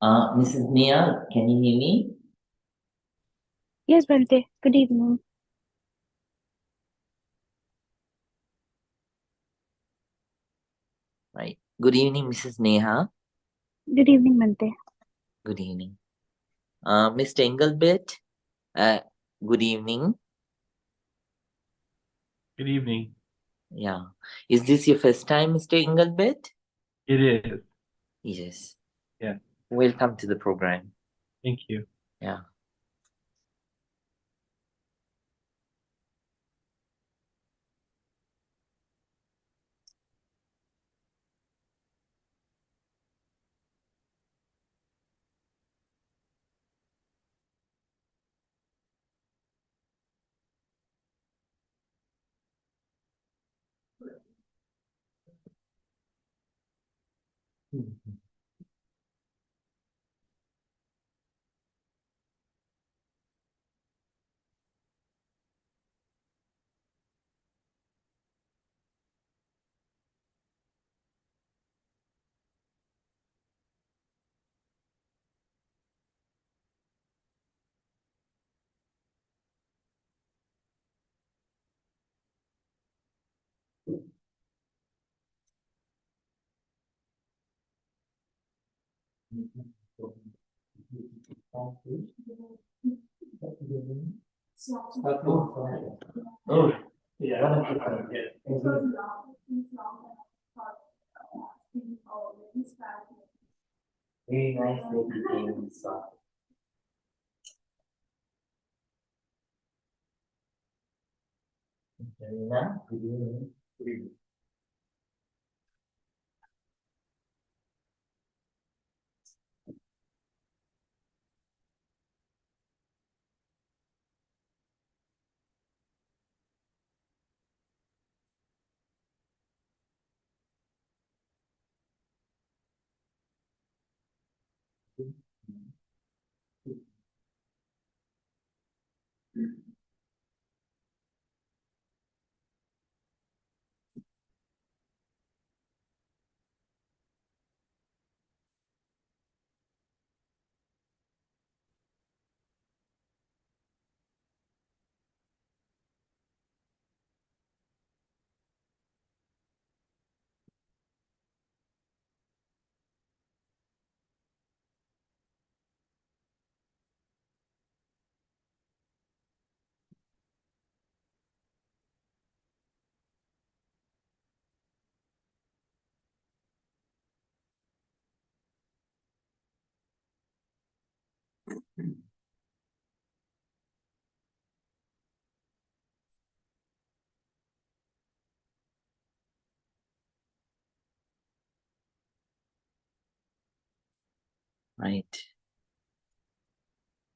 Mrs. Mia, can you hear me? Yes, Bante. Good evening. Right. Good evening, Mrs. Neha. Good evening, Bante. Good evening. Mr. Engelbert, uh, good evening. Good evening. Yeah. Is this your first time, Mr. Engelbert? It is. Yes. Yeah. Welcome to the program. Thank you. Yeah. Oh, yeah. Very nice that you came. Karina, good evening. Good evening. Right.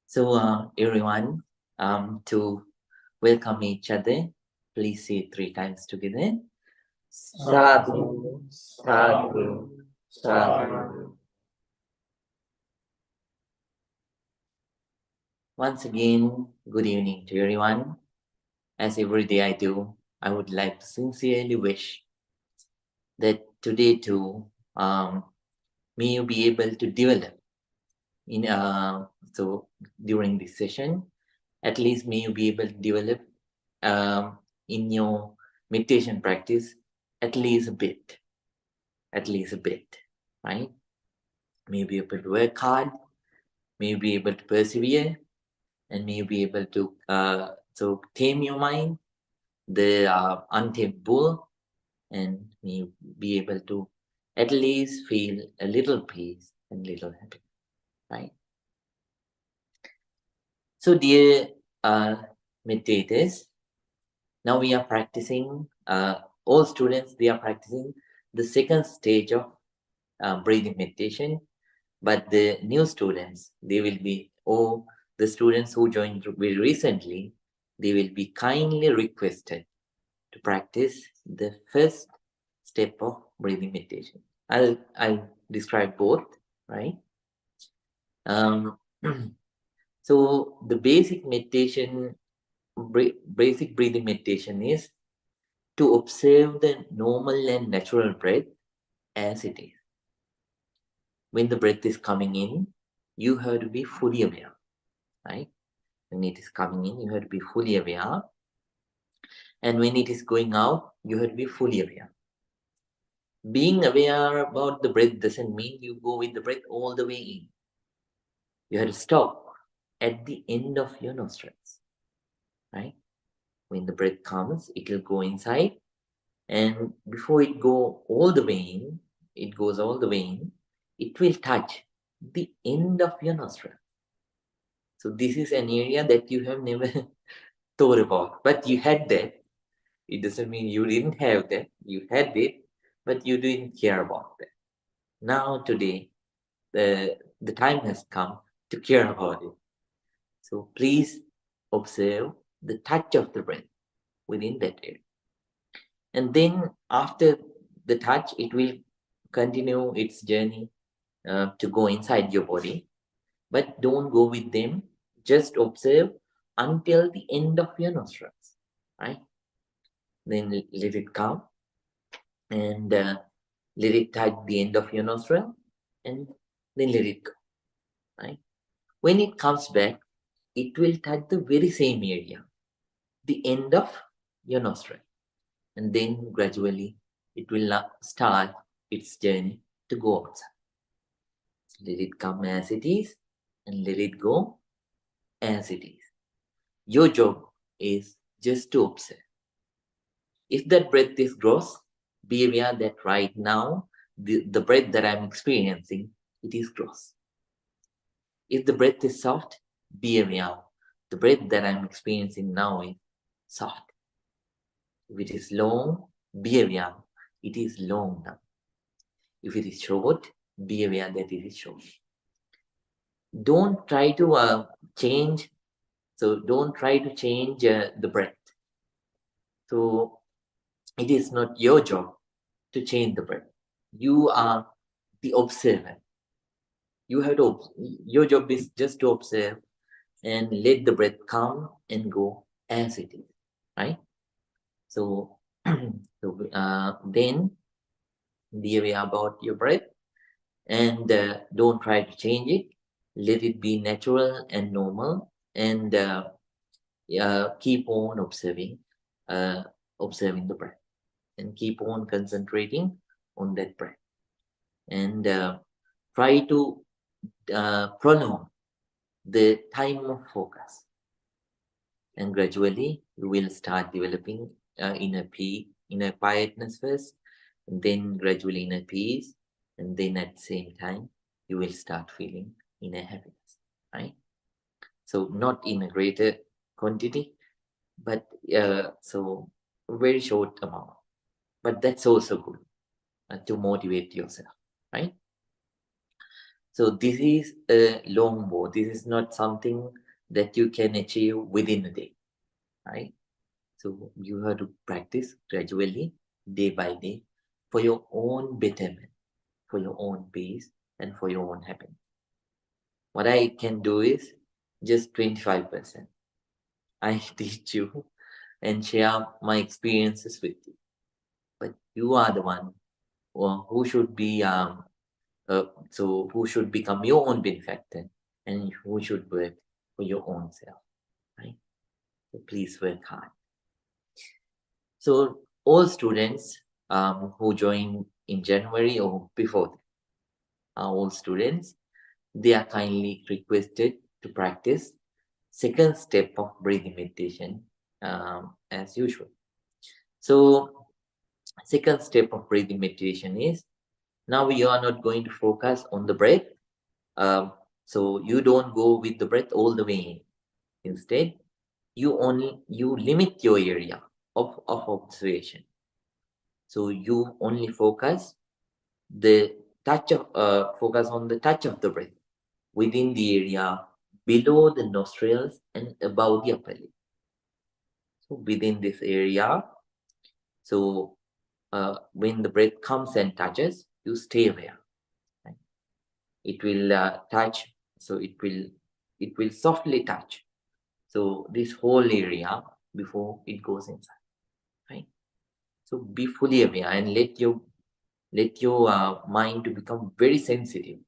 So, everyone, to welcome each other, please say 3 times together. Sadhu, sadhu, sadhu. Once again, good evening to everyone. As every day I do, I would like to sincerely wish that today too, may you be able to develop in so during this session. At least may you be able to develop in your meditation practice at least a bit, right? May you be able to work hard, may you be able to persevere, and may you be able to so tame your mind, the untamed bull, and may you be able to at least feel a little peace and little happiness, right? So, dear meditators, now we are practicing, all students, they are practicing the second stage of breathing meditation, but the new students, they will be, or the students who joined very recently, they will be kindly requested to practice the first step of breathing meditation. I'll describe both, right? So the basic meditation, basic breathing meditation is to observe the normal and natural breath as it is. when the breath is coming in, you have to be fully aware, right? When it is coming in, you have to be fully aware. And when it is going out, you have to be fully aware. Being aware about the breath doesn't mean you go with the breath all the way in. You have to stop at the end of your nostrils, right? When the breath comes, it will go inside. And before it go all the way in, it goes all the way in, it will touch the end of your nostril. So this is an area that you have never thought about, but you had that. It doesn't mean you didn't have that. You had it, but you didn't care about that. Now today, the time has come to care about it. So please observe the touch of the breath within that area. And then after the touch, it will continue its journey to go inside your body. But don't go with them. Just observe until the end of your nostrils, right? Then let it come and let it touch the end of your nostril and then let it go, right? When it comes back, it will touch the very same area, the end of your nostril. And then gradually it will start its journey to go outside. So let it come as it is and let it go as it is. Your job is just to observe. If that breath is gross, be aware that right now, the breath that I'm experiencing, it is gross. If the breath is soft, be aware. The breath that I'm experiencing now is soft. If it is long, be aware. It is long now. If it is short, be aware that it is short. Don't try to change. So don't try to change the breath. So it is not your job to change the breath. You are the observer. You have to. Your job is just to observe and let the breath come and go as it is, right? So, then be aware about your breath and don't try to change it. Let it be natural and normal, and keep on observing the breath, and keep on concentrating on that breath, and try to prolong the time of focus, and gradually you will start developing inner quietness first, and then gradually inner peace, and then at the same time you will start feeling inner happiness, right? So not in a greater quantity, but so very short amount, but that's also good to motivate yourself, right? So this is a long walk. This is not something that you can achieve within a day, right? So you have to practice gradually, day by day, for your own betterment, for your own peace, and for your own happiness. What I can do is just 25%. I teach you and share my experiences with you. But you are the one who should be who should become your own benefactor, and who should work for your own self, right? So please work hard. So all students who join in January or before that, all students, they are kindly requested to practice second step of breathing meditation as usual. So second step of breathing meditation is, now you are not going to focus on the breath. So you don't go with the breath all the way in. Instead, you limit your area of observation. So you only focus on the touch of the breath within the area below the nostrils and above the upper lip. So within this area, so when the breath comes and touches, you stay aware. Right? It will touch, so it will softly touch. So this whole area before it goes inside, right? So be fully aware and let your mind to become very sensitive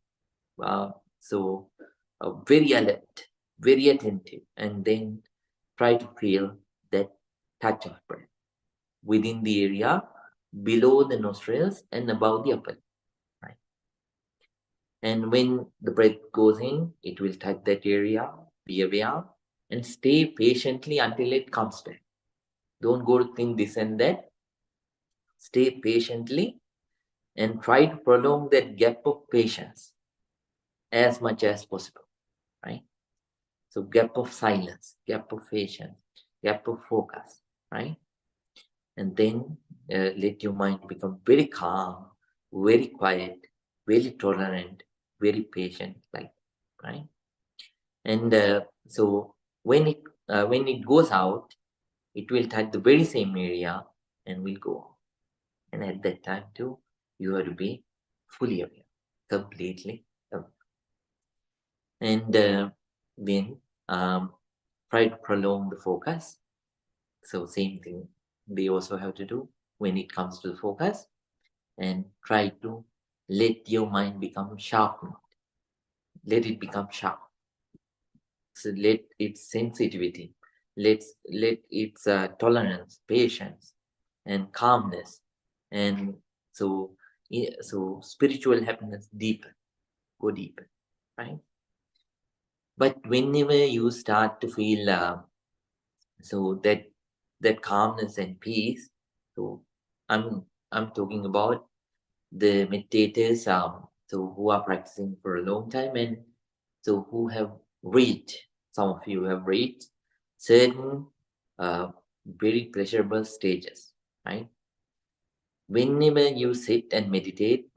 Very alert, very attentive, and then try to feel that touch of breath within the area below the nostrils and above the upper lip, right? And when the breath goes in, it will touch that area, be aware, and stay patiently until it comes back. Don't go to think this and that. Stay patiently and try to prolong that gap of patience as much as possible, right? So gap of silence, gap of patience, gap of focus, right? And then let your mind become very calm, very quiet, very tolerant, very patient, like, right? And so when it goes out, it will touch the very same area and will go on. And at that time too, you have to be fully aware, completely aware. And then try to prolong the focus. So same thing they also have to do when it comes to the focus, and try to let your mind become sharp. Let it become sharp. So let its sensitivity, let its tolerance, patience, and calmness, and so spiritual happiness deepen, go deeper, right? But whenever you start to feel so that calmness and peace, so I'm talking about the meditators so who are practicing for a long time, and so who have reached, some of you have reached certain very pleasurable stages, right? Whenever you sit and meditate,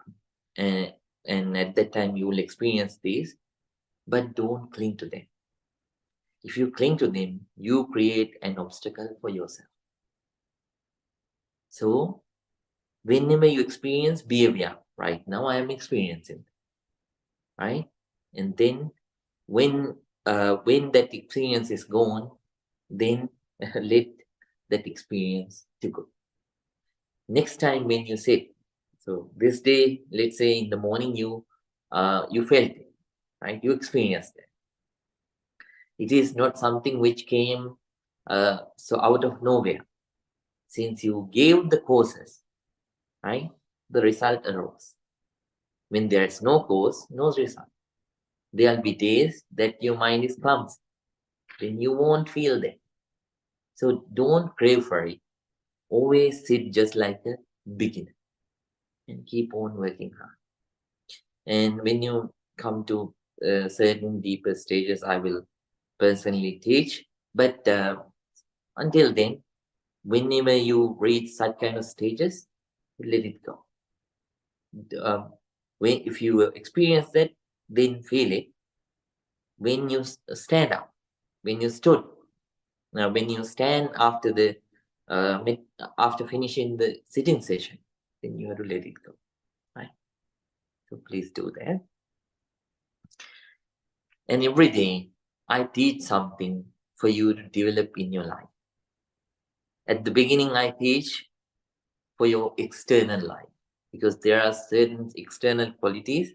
and at that time you will experience this, but don't cling to them. If you cling to them, you create an obstacle for yourself. So whenever you experience, be aware. Right now I am experiencing, right? And then when that experience is gone, then let that experience to go. Next time when you sit, so this day, let's say in the morning you felt it, right? You experienced it. It is not something which came so out of nowhere. Since you gave the causes, right? The result arose. When there is no cause, no result. There will be days that your mind is clumsy. Then you won't feel that. So don't crave for it. Always sit just like a beginner and keep on working hard. And when you come to certain deeper stages, I will personally teach. But until then, whenever you reach such kind of stages, let it go. If you experience that, then feel it. When you stand up, when you stood, when you stand after the after finishing the sitting session, then you have to let it go, right? So please do that. And every day I teach something for you to develop in your life. At the beginning, I teach for your external life, because there are certain external qualities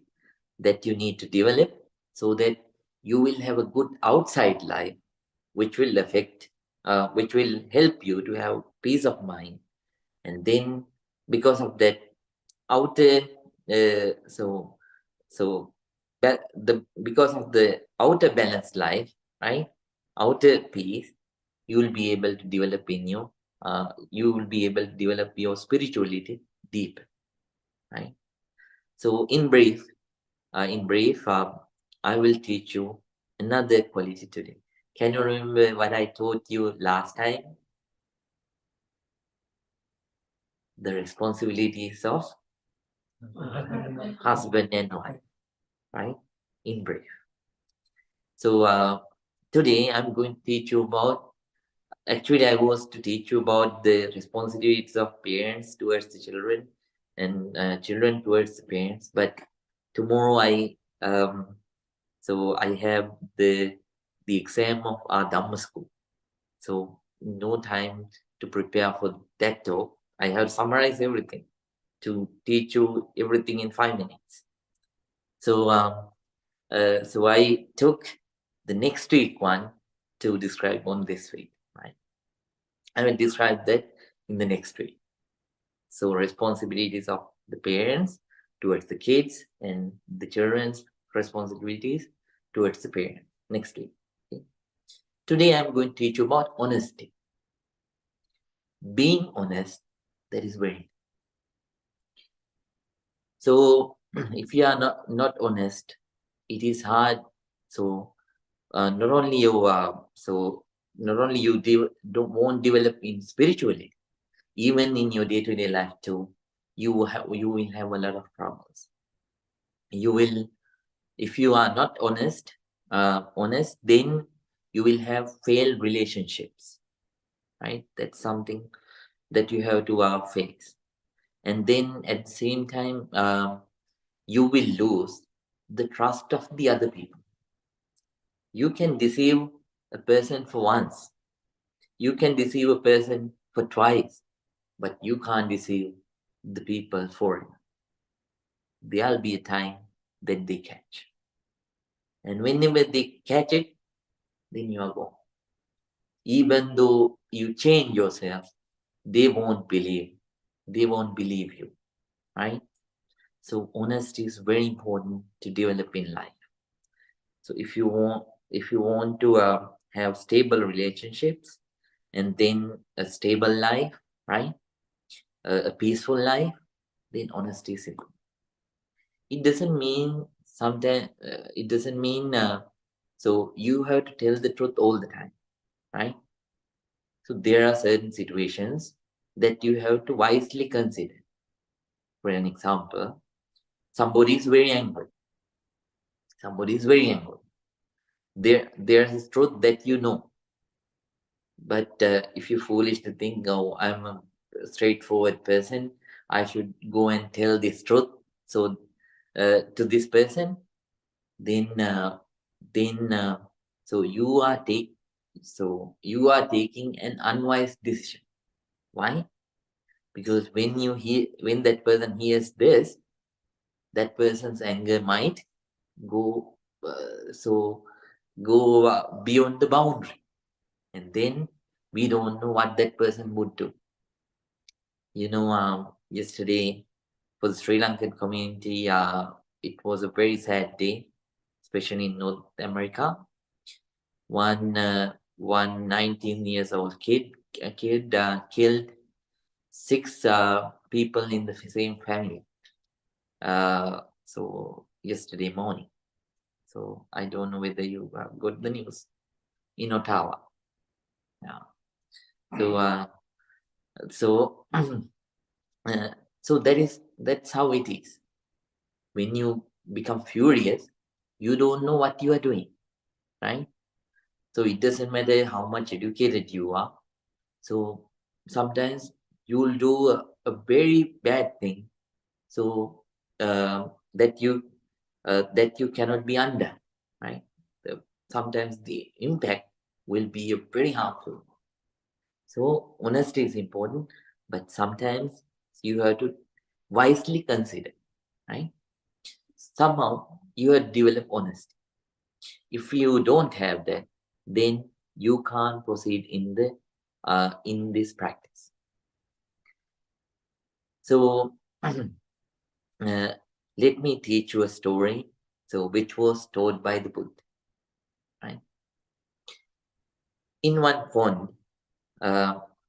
that you need to develop so that you will have a good outside life, which will which will help you to have peace of mind. And then because of that outer because of the outer balanced life, right, outer peace, you will be able to develop in you will be able to develop your spirituality deep, right? So in brief, I will teach you another quality today. Can you remember what I taught you last time? The responsibilities of husband and wife, right? In brief. So today I'm going to teach you about, actually I was to teach you about the responsibilities of parents towards the children, and children towards the parents. But tomorrow I have the exam of our Dhamma school. So no time to prepare for that talk. I have summarized everything to teach you everything in 5 minutes. So So I took the next week one to describe on this week, right? I will describe that in the next week. So responsibilities of the parents towards the kids and the children's responsibilities towards the parents next week. Okay? Today I'm going to teach you about honesty. Being honest, that is very. So if you are not honest, it is hard. So not only you won't develop in spiritually, even in your day-to-day life too, you will have a lot of problems. You will, if you are not honest, then you will have failed relationships, right? That's something that you have to face. And then at the same time, you will lose the trust of the other people. You can deceive a person for once, you can deceive a person for twice, but you can't deceive the people forever. There'll be a time that they catch. And whenever they catch it, then you are gone. Even though you change yourself, they won't believe. They won't believe you, right? So honesty is very important to develop in life. So if you want to have stable relationships and then a stable life, right? A peaceful life, then honesty is important. It doesn't mean sometimes. It doesn't mean so you have to tell the truth all the time, right? So there are certain situations that you have to wisely consider. For an example, somebody is very angry. Somebody is very angry. There's truth that you know, but if you're foolish to think, oh, I'm a straightforward person, I should go and tell this truth. So to this person, then so you are taking an unwise decision. Why? Because when that person hears this, that person's anger might go beyond the boundary, and then we don't know what that person would do. Yesterday for the Sri Lankan community, it was a very sad day, especially in North America. One 19 years old kid killed 6 people in the same family. So yesterday morning. So I don't know whether you got the news in Ottawa. Yeah. So so that's how it is. When you become furious, you don't know what you are doing, right? So it doesn't matter how much educated you are. So sometimes you'll do a very bad thing, so that you cannot be undone, right? Sometimes the impact will be very harmful. So honesty is important, but sometimes you have to wisely consider, right? Somehow you have developed honesty. If you don't have that, then you can't proceed in this practice. So let me teach you a story, which was told by the Buddha, right? In one pond,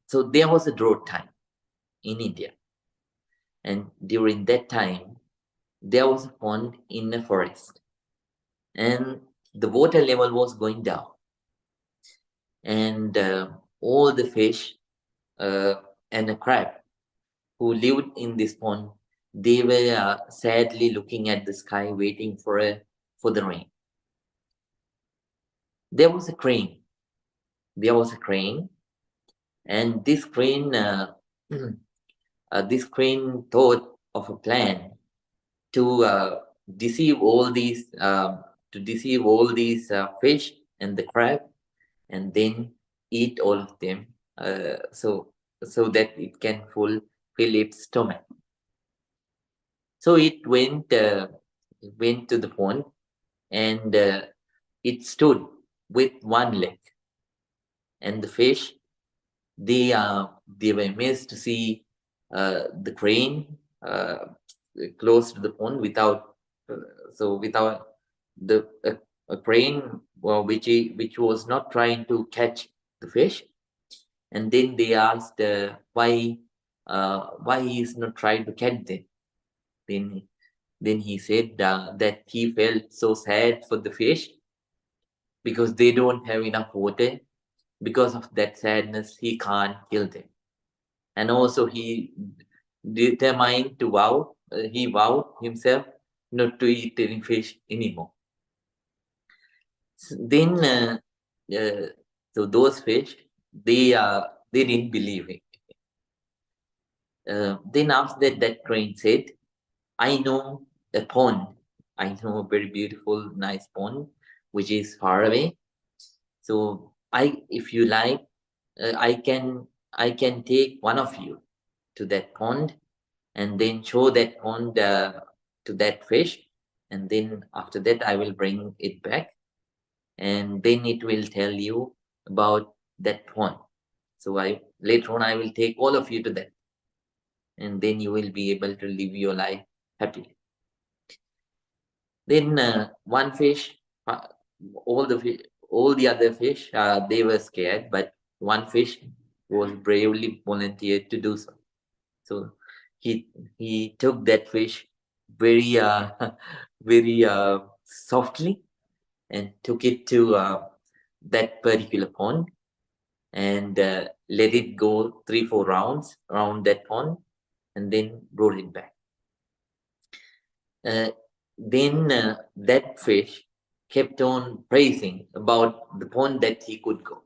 so there was a drought time in India, and during that time, there was a pond in a forest, and the water level was going down, and all the fish and a crab who lived in this pond, they were sadly looking at the sky, waiting for the rain. There was a crane. And this crane thought of a plan to deceive all these fish and the crab, and then eat all of them, so that it can fill its stomach. So it went to the pond, and it stood with one leg. And the fish, they were amazed to see the crane close to the pond without without the a crane which was not trying to catch the fish. And then they asked why he is not trying to catch them. Then then he said that he felt so sad for the fish because they don't have enough water. Because of that sadness, he can't kill them. And also he determined to he vowed himself not to eat any fish anymore. Then so those fish, they didn't believe it. Then after that crane said, I know a pond. I know a very beautiful, nice pond, which is far away. So if you like, I can take one of you to that pond, and then show that pond to that fish, and then after that I will bring it back, and then it will tell you about that pond. So later on I will take all of you to that, and then you will be able to live your life happily. Then one fish, all the other fish, they were scared, but one fish was bravely volunteered to do so. So he took that fish very very softly and took it to that particular pond, and let it go 3-4 rounds around that pond, and then brought it back. Then that fish kept on praising about the pond that he could go.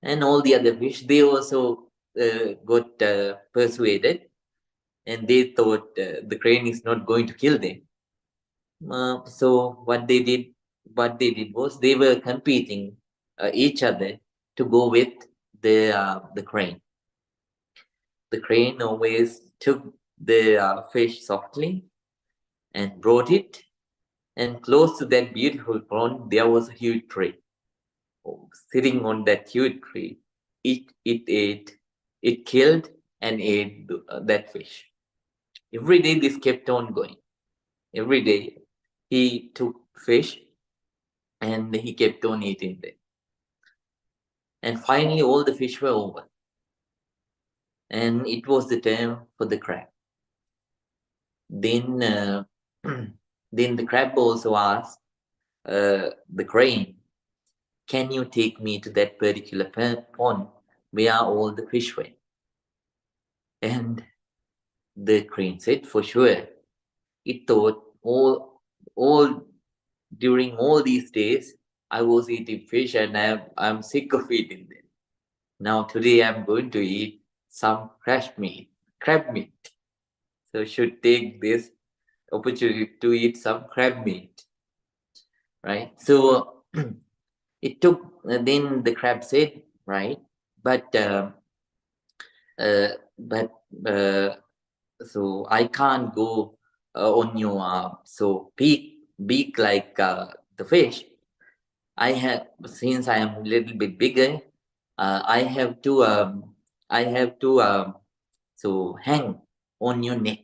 And all the other fish, they also got persuaded, and they thought the crane is not going to kill them. So what they did was they were competing each other to go with the crane. The crane always took the fish softly and brought it, and close to that beautiful pond there was a huge tree. Sitting on that huge tree, it killed and ate that fish. Every day this kept on going. Every day he took fish and he kept on eating them. And finally all the fish were over. And it was the time for the crab. Then then the crab also asked the crane, can you take me to that particular pond where all the fish were? And the crane said, for sure. It thought all during all these days I was eating fish, and I'm sick of eating them. Now today I'm going to eat some crab meat. So should take this opportunity to eat some crab meat, right? So it took. Then the crab said, right, but but so I can't go on your beak like the fish. Since I am a little bit bigger, I have to so hang on your neck.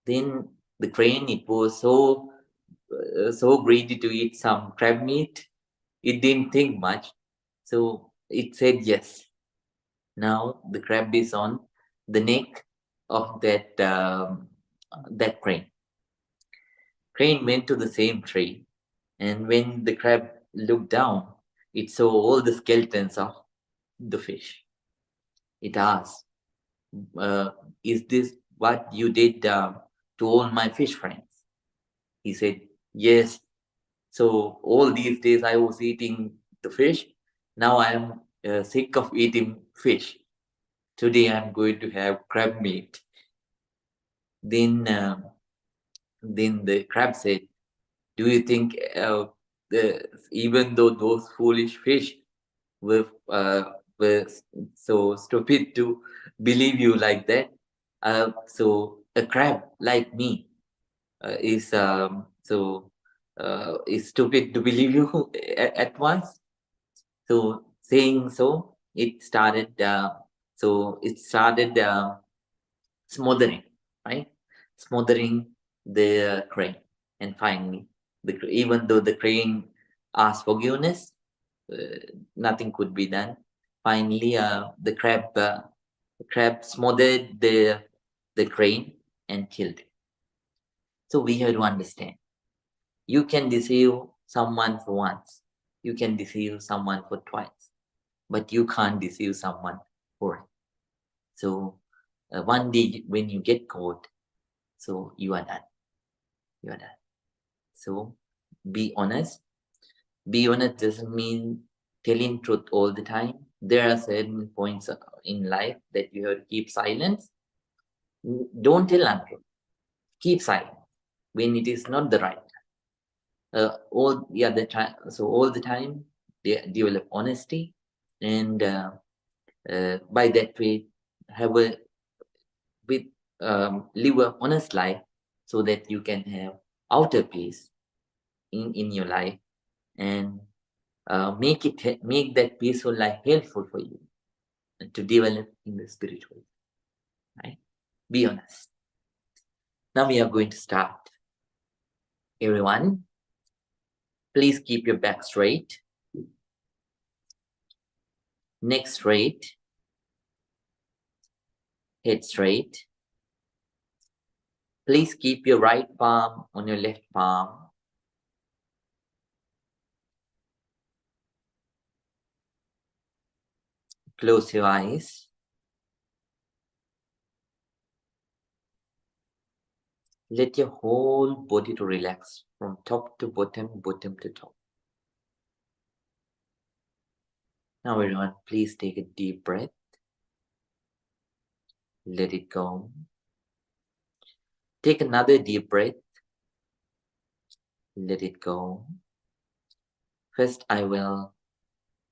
Then the crane, it was so greedy to eat some crab meat. It didn't think much, so it said yes. Now the crab is on the neck of that crane. Crane went to the same tree, and when the crab looked down, it saw all the skeletons of the fish. It asked, is this what you did to all my fish friends? He said, yes. So all these days I was eating the fish. Now I am sick of eating fish. Today I'm going to have crab meat. Then the crab said, do you think even though those foolish fish were so stupid to believe you like that, so a crab like me is So it's stupid to believe you at once. So saying so, it started. Smothering, right? Smothering the crane, and finally, even though the crane asked forgiveness, nothing could be done. Finally, the crab smothered the crane and killed it. So we have to understand: you can deceive someone for once, you can deceive someone for twice, but you can't deceive someone for. So one day when you get caught, so you are done. You are done. So be honest. Be honest doesn't mean telling truth all the time. There are certain points in life that you have to keep silence. Don't tell untruth. Keep silent when it is not the right time. All the other time, so all the time, develop honesty, and by that way, have a with live a honest life, so that you can have outer peace in your life, and make that peaceful life helpful for you to develop in the spiritual, right? Be honest. Now we are going to start. Everyone, please keep your back straight, neck straight, head straight. Please keep your right palm on your left palm. Close your eyes. Let your whole body to relax from top to bottom, bottom to top. Now everyone, please take a deep breath. Let it go. Take another deep breath. Let it go. First, I will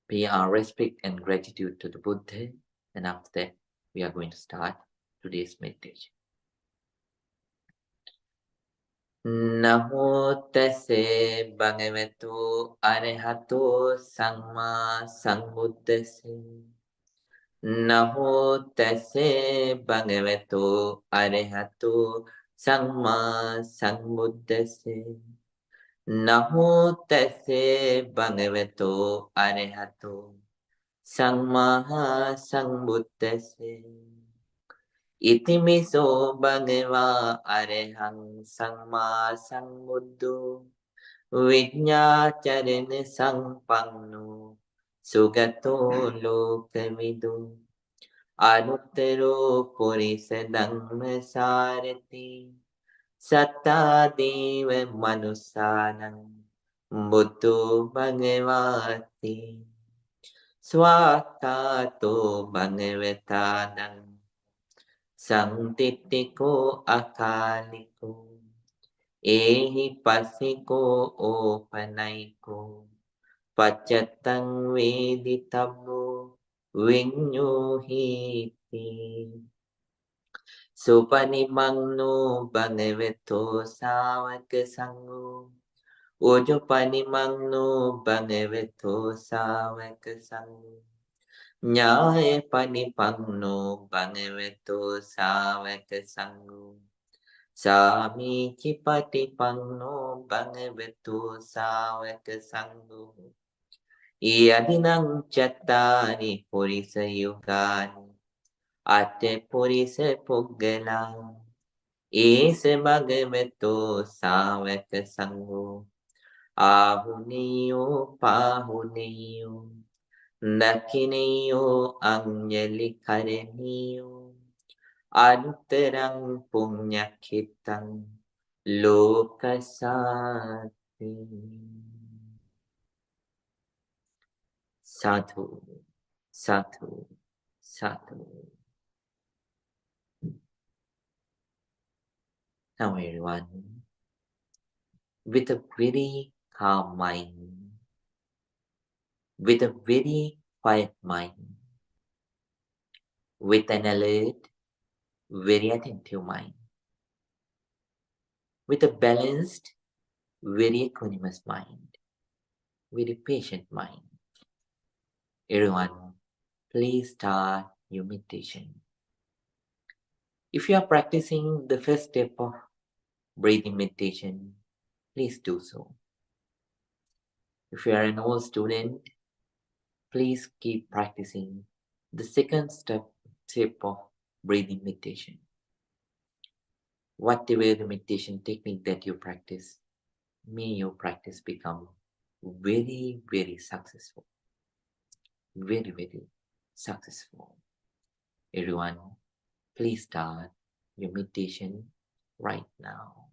pay our respect and gratitude to the Buddha, and after that, we are going to start today's meditation. Namo tase bhagavato arahato samma sambuddhase. Namo tase bhagavato arahato samma sambuddhase. Namo tase bhagavato arahato samma sambuddhase. Itimiso bhagava arahang samma sambuddho vidyācarana sampanno sugato lokamido anuttaro purisa dhamma sarati sattā deva manusānam buddho bhagavati swākāto bhagavatānam Santitiko akaliko ehi pasiko opanaiko pachatang veditabo vinyuhiti supanimangno bhagavato savaka sangho ojo panimangno bhagavato savaka sangho Nyaya panipangno bhagavato savaka sangho Sami cipati pangno bhagavato savaka sangho Iyadinang chattani purisa yugani Ate purisa puggala Ese bhagavato savaka sangho Ahuniyo pahuniyo Dakiniyo Anjali Karaniyo Anuttarang Punyakitang Lokasati. Sadhu, sadhu, sadhu. Now everyone, with a very calm mind, with a very quiet mind, with an alert, very attentive mind, with a balanced very equanimous mind, very patient mind. Everyone, please start your meditation. If you are practicing the first step of breathing meditation, please do so. If you are an old student, please keep practicing the second step of breathing meditation. Whatever the meditation technique that you practice, may your practice become very, very successful. Very, very successful. Everyone, please start your meditation right now.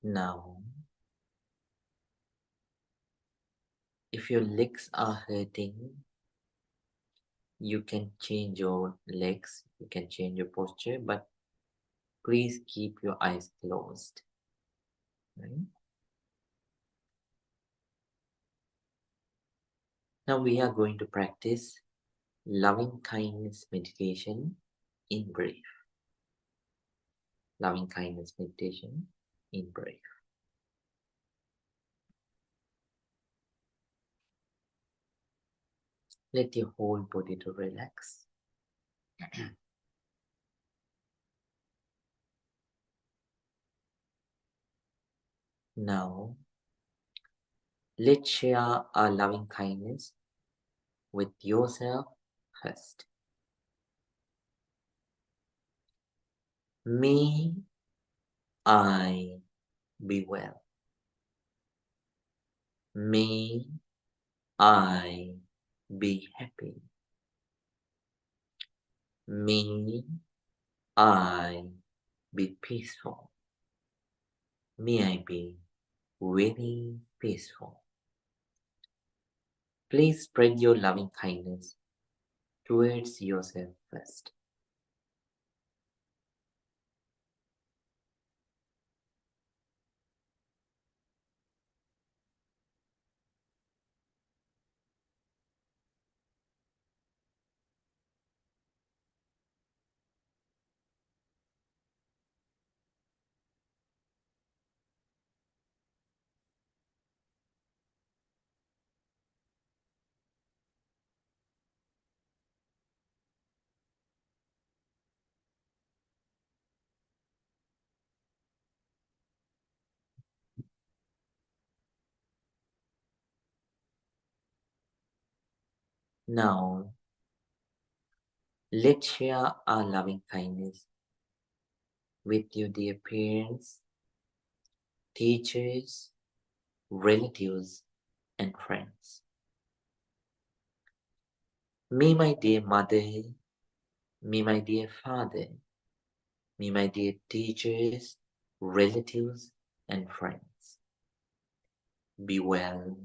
Now, if your legs are hurting, you can change your legs, you can change your posture, but please keep your eyes closed. Right? Now we are going to practice loving kindness meditation in brief. Loving kindness meditation in brief. Let your whole body to relax. Now, let's share our loving kindness with yourself first. May I be well. May I be happy. May I be peaceful. May I be very peaceful. Please spread your loving kindness towards yourself first. Now, let's share our loving kindness with your dear parents, teachers, relatives, and friends. May my dear mother, may my dear father, may my dear teachers, relatives, and friends be well,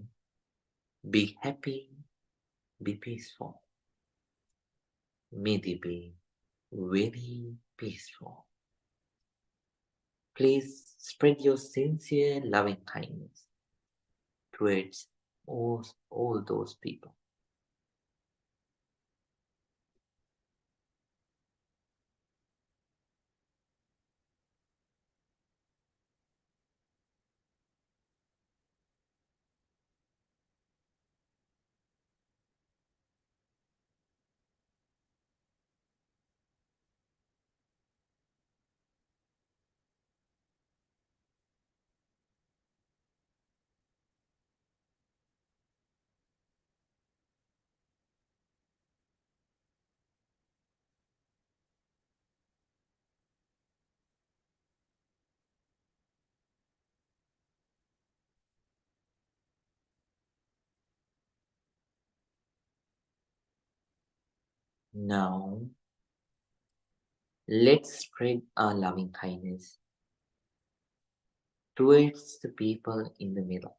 be happy, be peaceful. May they be very peaceful. Please spread your sincere loving kindness towards all those people. Now, let's spread our loving kindness towards the people in the middle.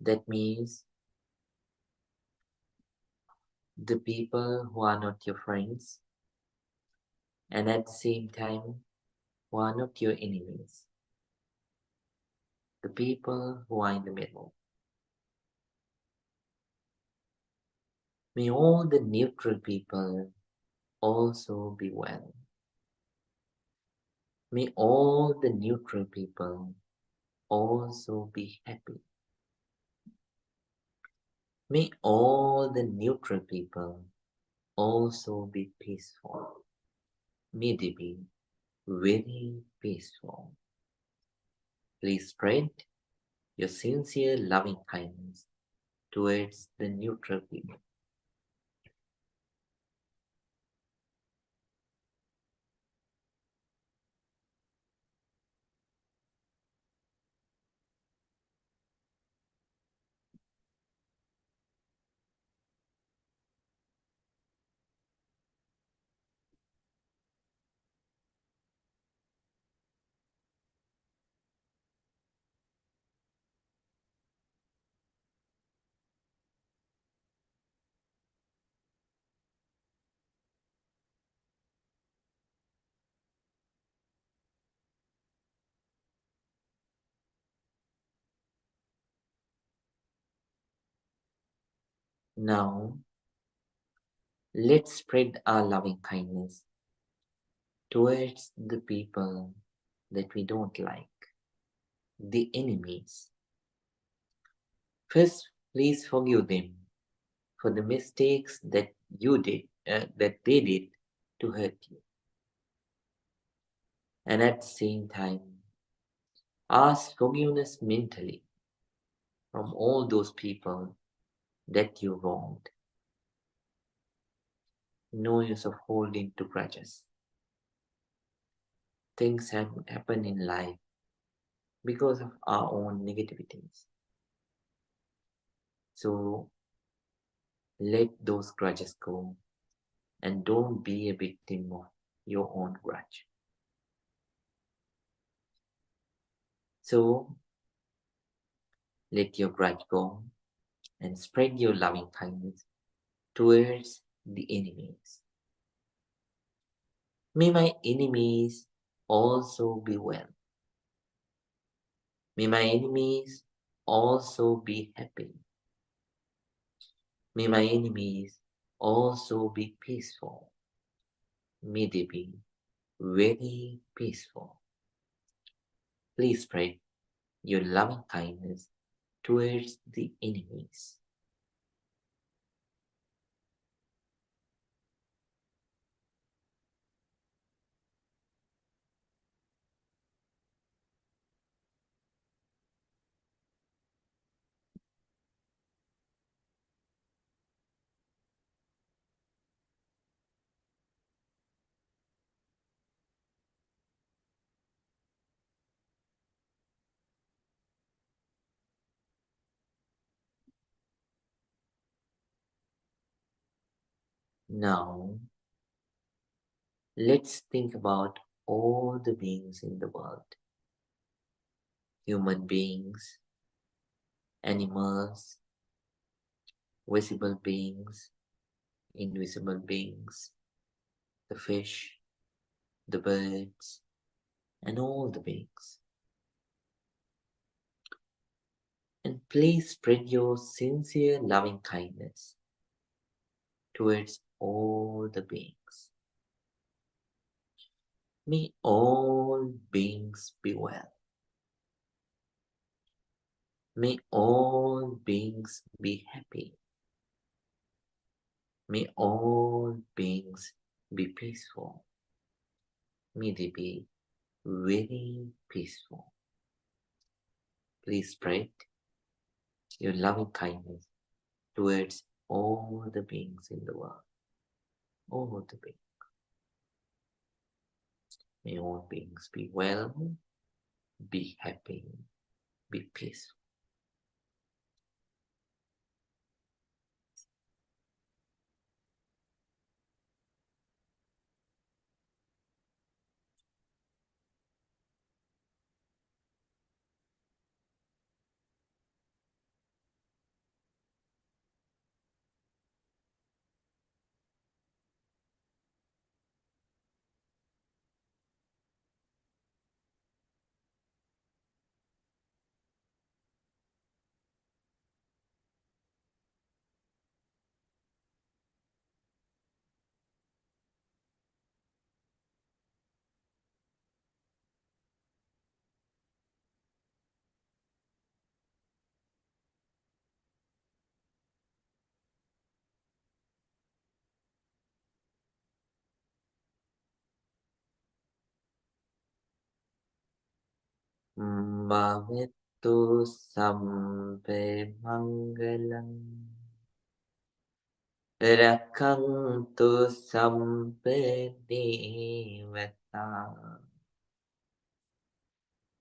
That means the people who are not your friends and at the same time who are not your enemies. The people who are in the middle. May all the neutral people also be well. May all the neutral people also be happy. May all the neutral people also be peaceful. May they be very peaceful. Please spread your sincere loving kindness towards the neutral people. Now, let's spread our loving kindness towards the people that we don't like, the enemies. First, please forgive them for the mistakes that they did to hurt you. And at the same time, ask forgiveness mentally from all those people that you wronged. No use of holding to grudges. Things have happened in life because of our own negativities. So let those grudges go and don't be a victim of your own grudge. So let your grudge go and spread your loving kindness towards the enemies. May my enemies also be well. May my enemies also be happy. May my enemies also be peaceful. May they be very peaceful. Please spread your loving kindness towards the enemies. Now, let's think about all the beings in the world. Human beings, animals, visible beings, invisible beings, the fish, the birds, and all the beings. And please spread your sincere loving kindness towards all the beings. May all beings be well. May all beings be happy. May all beings be peaceful. May they be very peaceful. Please spread your loving kindness towards all the beings in the world. All the beings. May all beings be well, be happy, be peaceful. Bhavettu sampe mangalam rakantu sampe devata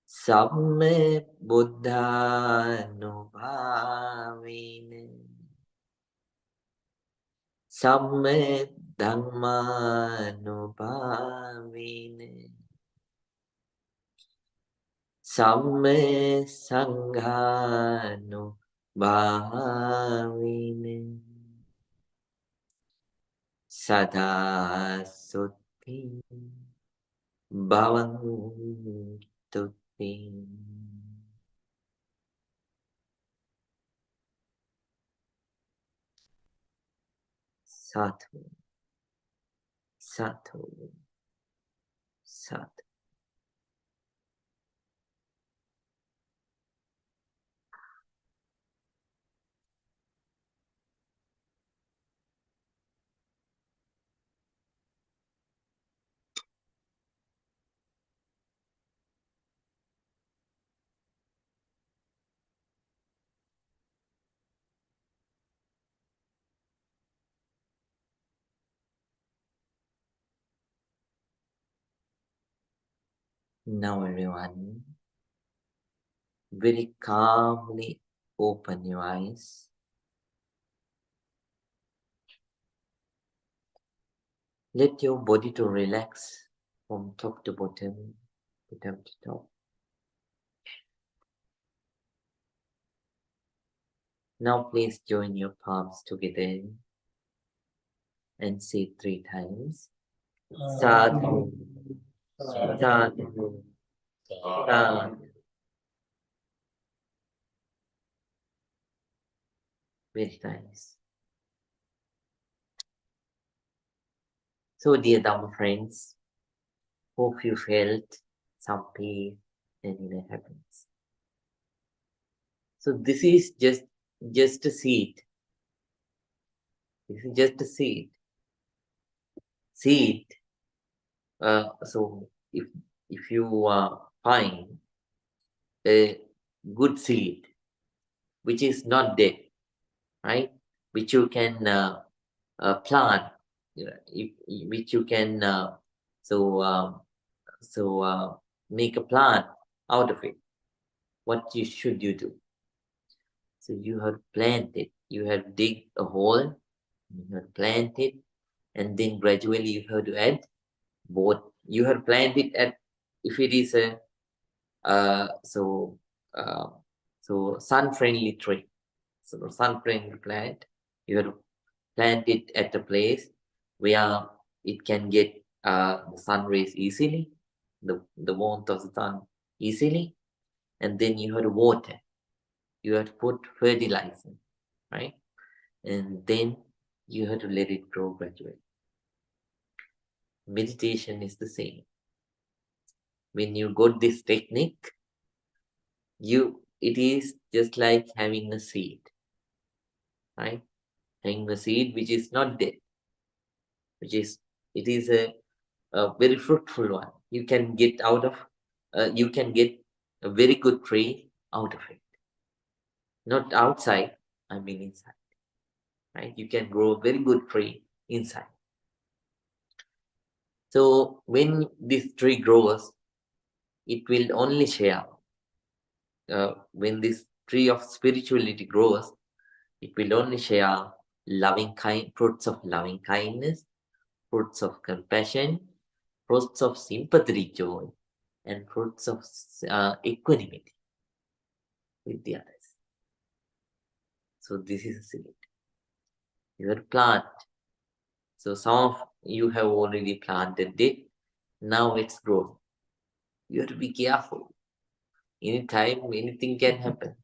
samme buddhanubhavine samme dhammanubhavine samme sanghānubhavine sada sutti bhavantu te. Sadhu, sadhu, sadhu. Now everyone, very calmly open your eyes. Let your body to relax from top to bottom, bottom to top. Now please join your palms together and say 3 times. Sadhu, sadhu, sadhu. Very nice. So dear Dhamma friends, hope you felt some peace and inner happiness. So this is just a seed. This is just a seed. Seed. So if you find a good seed which is not dead, right? Which you can plant, which you can make a plant out of it. What should you do? So you have planted. You have dig a hole. You have planted, and then gradually you have to add both. You have planted at, if it is a sun-friendly tree, so sun-friendly plant, you have to plant it at a place where it can get the sun rays easily, the warmth of the sun easily, and then you have to water. You have to put fertilizer, right? And then you have to let it grow gradually. Meditation is the same. When you got this technique, it is just like having a seed, right? Having a seed which is not dead, it is a very fruitful one. You can get a very good tree out of it. Not outside, I mean inside, right? You can grow a very good tree inside. So when this tree grows, it will only share. When this tree of spirituality grows, it will only share fruits of loving kindness, fruits of compassion, fruits of sympathetic joy, and fruits of equanimity with the others. So this is a seed. You have to plant. So some of you have already planted it. Now it's growing. You have to be careful. Anytime, anything can happen.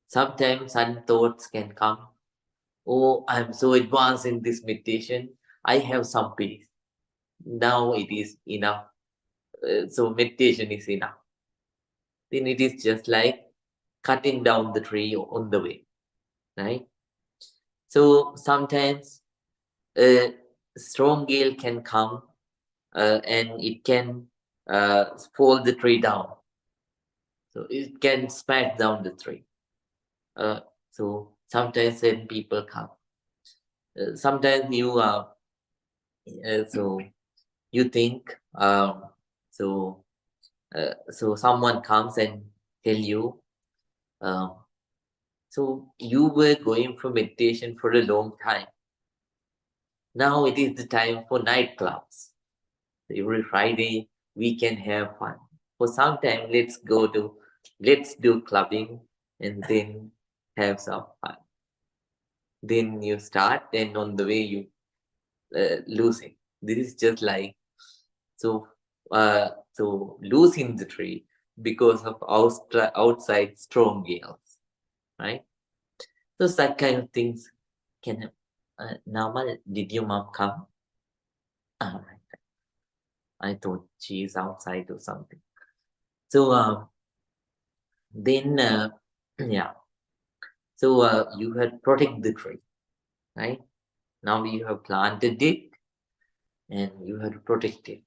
Sometimes sudden thoughts can come. Oh, I'm so advanced in this meditation. I have some peace. Now it is enough. So meditation is enough. Then it is just like cutting down the tree on the way, right? So sometimes a strong gale can come and it can fall the tree down. So it can smash down the tree. So sometimes when people come, sometimes you so you think so someone comes and tell you, so you were going for meditation for a long time. Now it is the time for nightclubs. Every Friday we can have fun. For some time, let's do clubbing and then have some fun. Then you start, and on the way you lose it. This is just like so losing the tree because of outside strong gales, right? So that kind of things can happen. Namal, did your mom come? Right. I thought she is outside or something. So then, yeah. So you had protect the tree, right? Now you have planted it, and you have to protect it,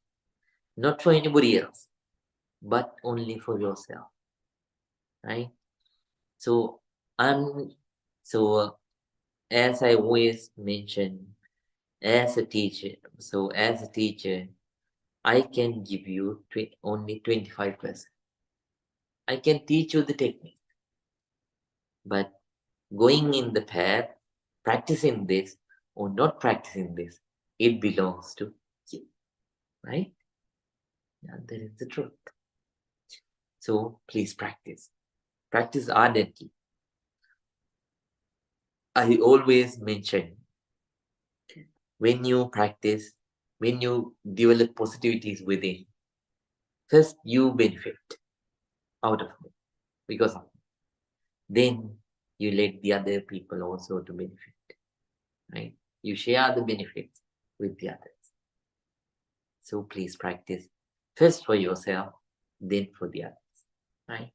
not for anybody else, but only for yourself, right? So I'm so as I always mention, as a teacher, I can give you only 25%. I can teach you the technique, but going in the path, practicing this or not practicing this, it belongs to you, right? Yeah, that is the truth. So please practice. Practice ardently. I always mention, when you practice, when you develop positivities within, first you benefit out of it because of it. Then you let the other people also to benefit, right? You share the benefits with the others. So please practice first for yourself, then for the others, right?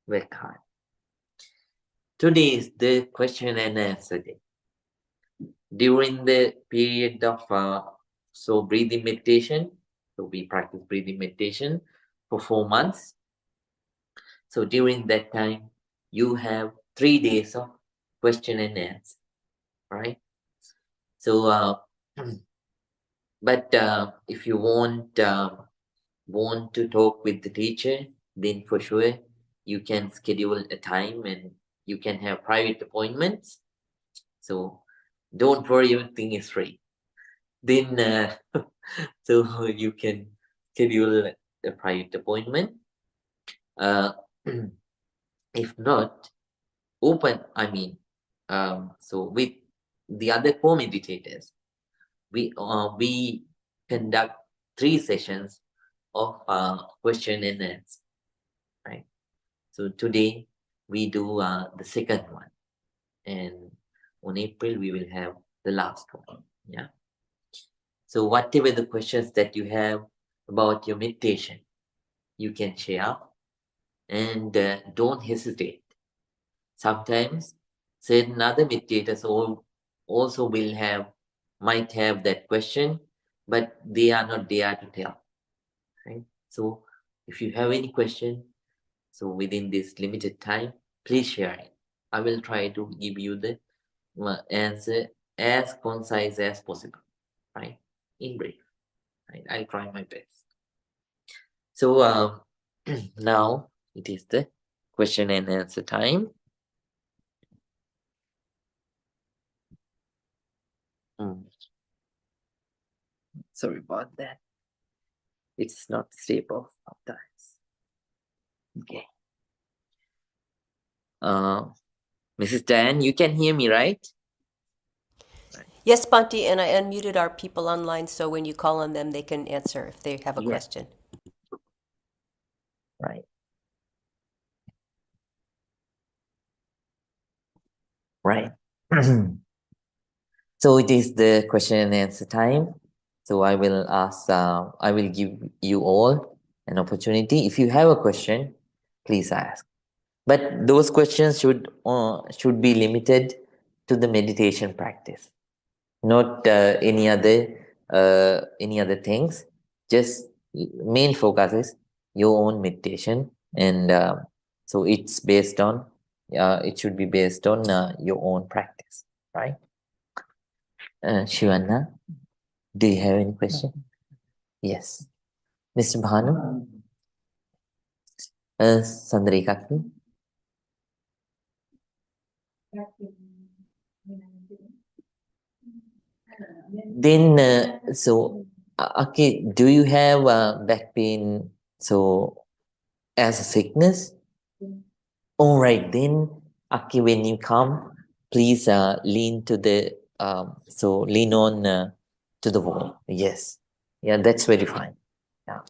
Work hard. Today is the question and answer day. During the period of breathing meditation, so we practice breathing meditation for 4 months. So during that time, you have 3 days of question and answer, right? So, but if you want to talk with the teacher, then for sure you can schedule a time and you can have private appointments. So don't worry, everything is free. Then so you can schedule a private appointment. If not, so with the other co-meditators, we conduct 3 sessions of question and answer, right? So today we do the second one, and on April we will have the last one. Yeah. So whatever the questions that you have about your meditation, you can share, and don't hesitate. Sometimes certain other meditators also might have that question, but they are not there to tell, right? So if you have any question, so within this limited time, please share it. I will try to give you the answer as concise as possible, right? In brief, right? I'll try my best. So now it is the question and answer time. Sorry about that. It's not stable sometimes. Okay. Mrs. Dan, you can hear me, right? Yes, Bhante, and I unmuted our people online, so when you call on them, they can answer if they have a Yeah. question. Right. Right. So it is the question and answer time. So I will give you all an opportunity. If you have a question, please ask. But those questions should be limited to the meditation practice, not any other things. Just main focus is your own meditation, and so it's based on it should be based on your own practice, right? Shivanna, do you have any question? Yes, Mr. Bhanu, Sandrika. Then okay, do you have back pain as a sickness? All right, then Aki, when you come, please lean to the lean on to the wall. Yes, yeah, that's very fine. Yeah,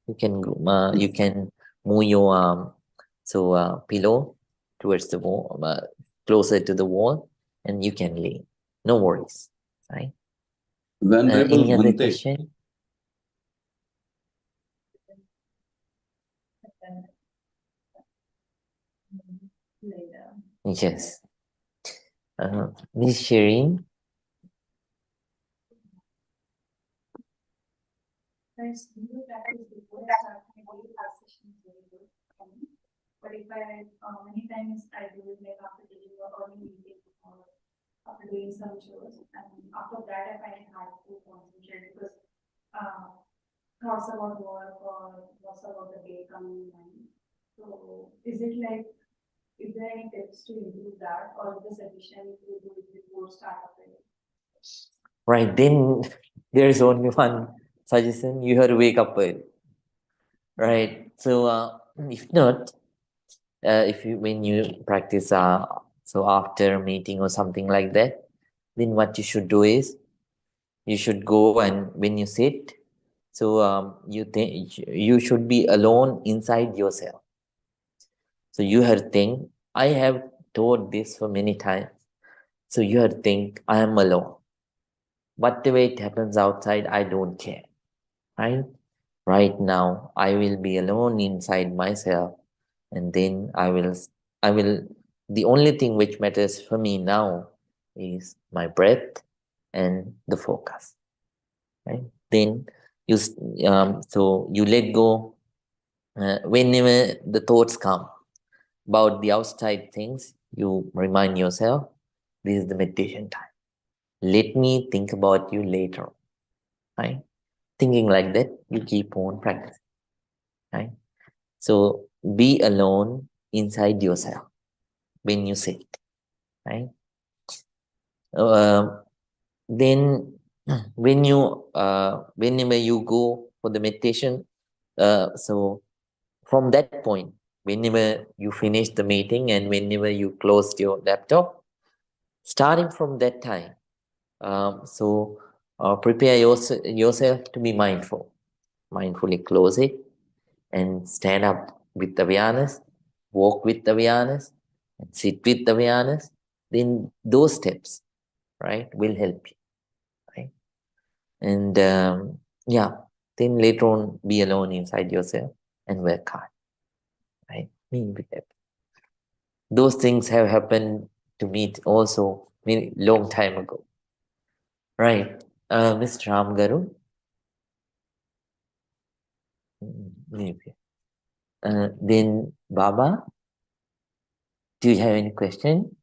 you can move your pillow towards the wall, closer to the wall, and you can lean. No worries. Right? Venerable Any other Bhante, question? Yes. Miss Shireen? Guys, new practice before I start my daily class session is very good for me. But if I many times I do it like after taking a early meeting or after doing some chores, and after that I find it hard to concentrate because thoughts about work or thoughts about the day coming in mind. So is there any tips to improve that or the suggestion to do it before start of the day? Right, then there's only one suggestion. You have to wake up early. Right. So if not, if you when you practice so after a meeting or something like that, then what you should do is you should go, and when you sit, so you think you should be alone inside yourself. So you have to think, I have told this for many times. So you have to think, I am alone. Whatever it happens outside, I don't care. Right? Right now, I will be alone inside myself, and then I will, the only thing which matters for me now is my breath and the focus. Right? Then so you let go whenever the thoughts come about the outside things. You remind yourself, this is the meditation time. Let me think about you later. Right? Thinking like that, you keep on practicing. Right? So be alone inside yourself when you sit. Right? Then when you whenever you go for the meditation, so from that point, whenever you finish the meeting and whenever you closed your laptop, starting from that time, prepare yourself to be mindful. Mindfully close it and stand up with awareness, walk with awareness, and sit with awareness. Then those steps, right, will help you. Right? And then later on, be alone inside yourself and work hard. Right? Be happy. Those things have happened to me also many long time ago. Right. Mr. Ramgaru. Maybe. Then Baba, do you have any question?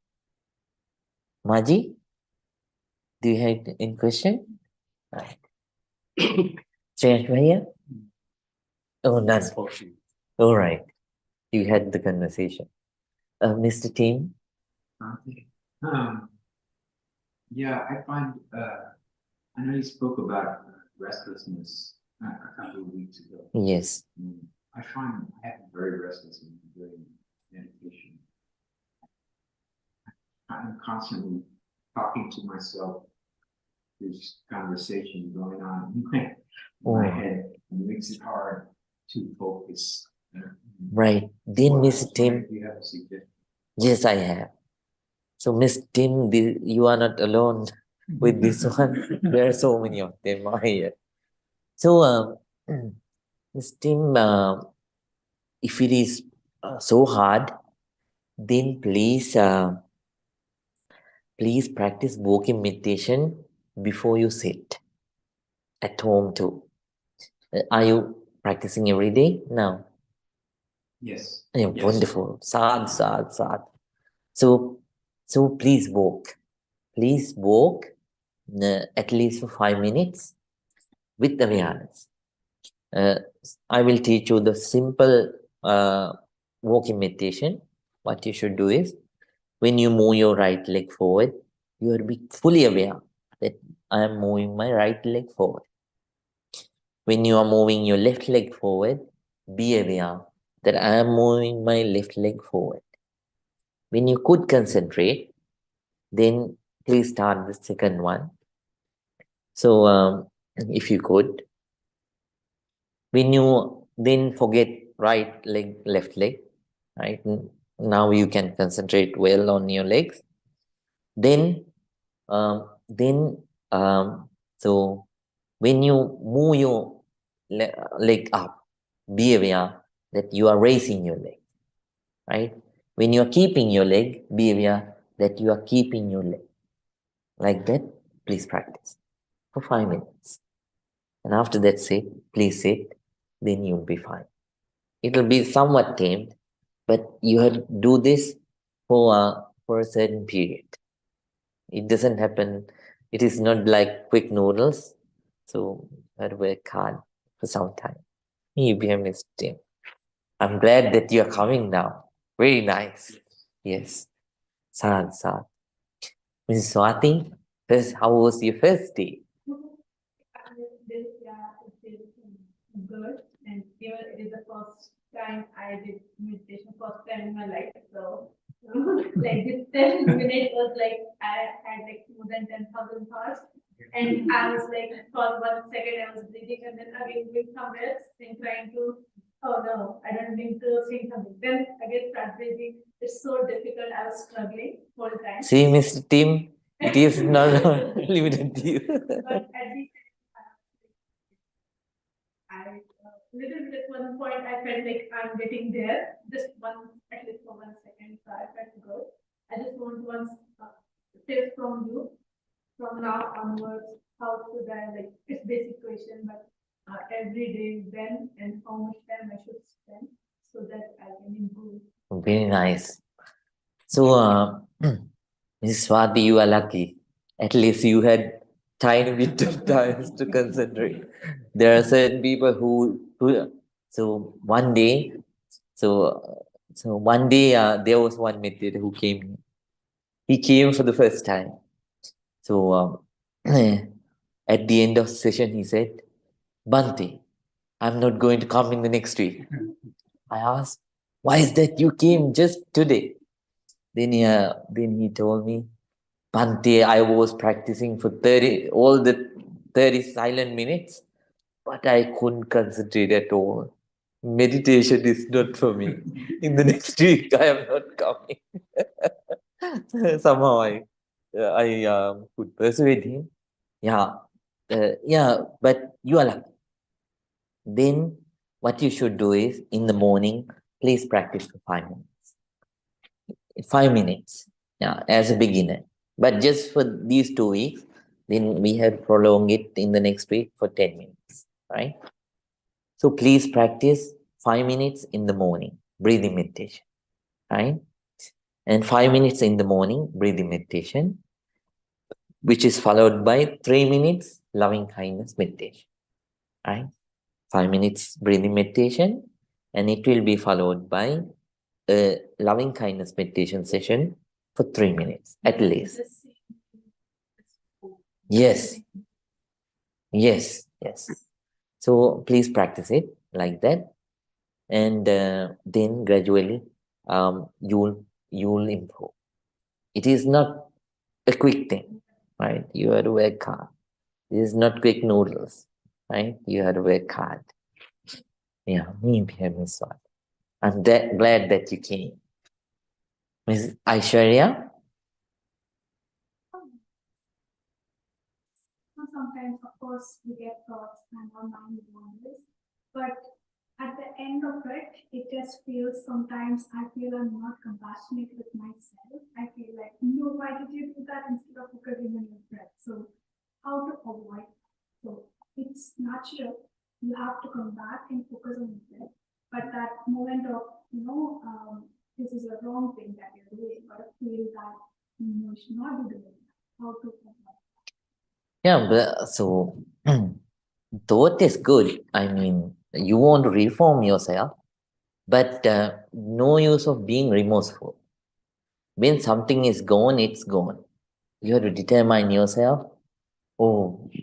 Maji, do you have any question? Right. Shreyas Bhaiya? Oh, none. All right. You had the conversation. Mr. Tim? Yeah, I find, I know you spoke about restlessness a couple of weeks ago. Yes. I find I have very restless when I'm doing meditation. I'm constantly talking to myself. There's conversation going on in my head, and it makes it hard to focus. Right. Then, Mr. Tim, Do you have a suggestion? yes, I have. So, Miss Tim, you are not alone with this one. There are so many of them here. So, Miss Tim, if it is so hard, then please practice walking meditation before you sit at home too. Are you practicing every day now? Yes. Yeah, Yes. wonderful. Sad. So please walk. Please walk at least for 5 minutes with awareness. I will teach you the simple walking meditation. What you should do is, when you move your right leg forward, you will be fully aware that I am moving my right leg forward. When you are moving your left leg forward, be aware that I am moving my left leg forward. When you could concentrate, then please start the second one. So if you could, when you then forget right leg, left leg, right? Now you can concentrate well on your legs. Then So when you move your leg up, be aware that you are raising your leg, right? When you are keeping your leg, be aware that you are keeping your leg. Like that, please practice for 5 minutes. And after that, please sit, then you'll be fine. It'll be somewhat tamed, but you have to do this for a certain period. It doesn't happen. It is not like quick noodles. So you have to work hard for some time. You become this team. I'm glad that you are coming now. Very nice. Yes. Sad. Mrs. Swati, first, how was your first day? It's good, and even it is the first time I did meditation, first time in my life. So, like this 10 minutes was like I had like more than 10,000 thoughts, and I was like for 1 second I was breathing, and then again doing some breaths and trying to. Oh no, I don't need to say something. Then again start breathing. It's so difficult. I was struggling whole time. See, Mr. Tim, it is not limited to you. But at the I little bit at one point I felt like I'm getting there. Just one, at least for 1 second, so I felt good. I just want one tip from you. From now onwards, how should I like? It's basic question, but every day when and how much time I should spend so that I can improve. Very nice. So, Mrs. Swati, you are lucky. At least you had tiny bit of time to concentrate. There are certain people who so one day, there was one meditator who came. He came for the first time. So at the end of the session, he said, "Bhante, I'm not going to come in the next week." I asked, "Why is that you came just today?" Then he told me, "Bhante, I was practicing for all the 30 silent minutes, but I couldn't concentrate at all. Meditation is not for me. In the next week, I am not coming." Somehow I could persuade him. But you are lucky. Then what you should do is in the morning, please practice for 5 minutes. 5 minutes, as a beginner. But just for these 2 weeks, then we have prolonged it in the next week for 10 minutes, right? So please practice 5 minutes in the morning, breathing meditation, right? And 5 minutes in the morning, breathing meditation, which is followed by 3 minutes loving kindness meditation, right? 5 minutes breathing meditation, and it will be followed by a loving kindness meditation session for 3 minutes at least. Yes. So please practice it like that, and then gradually you'll improve. It is not a quick thing, right? You have to work hard. This is not quick noodles, right? You have to work hard. Yeah, me Miss Swati. I'm glad that you came. Miss Aishwarya? Sometimes, of course, we get thoughts and our mind wanders, but at the end of it, it just feels sometimes I feel I'm not compassionate with myself. I feel like, no, why did you do that instead of focusing on your breath? So, how to avoid? So, it's natural. You have to come back and focus on your breath. But that moment of, this is a wrong thing that you're doing, or feel that you should not be doing that. How to avoid? Yeah, but so thought is good. I mean, you want to reform yourself, but no use of being remorseful. When something is gone, it's gone. You have to determine yourself.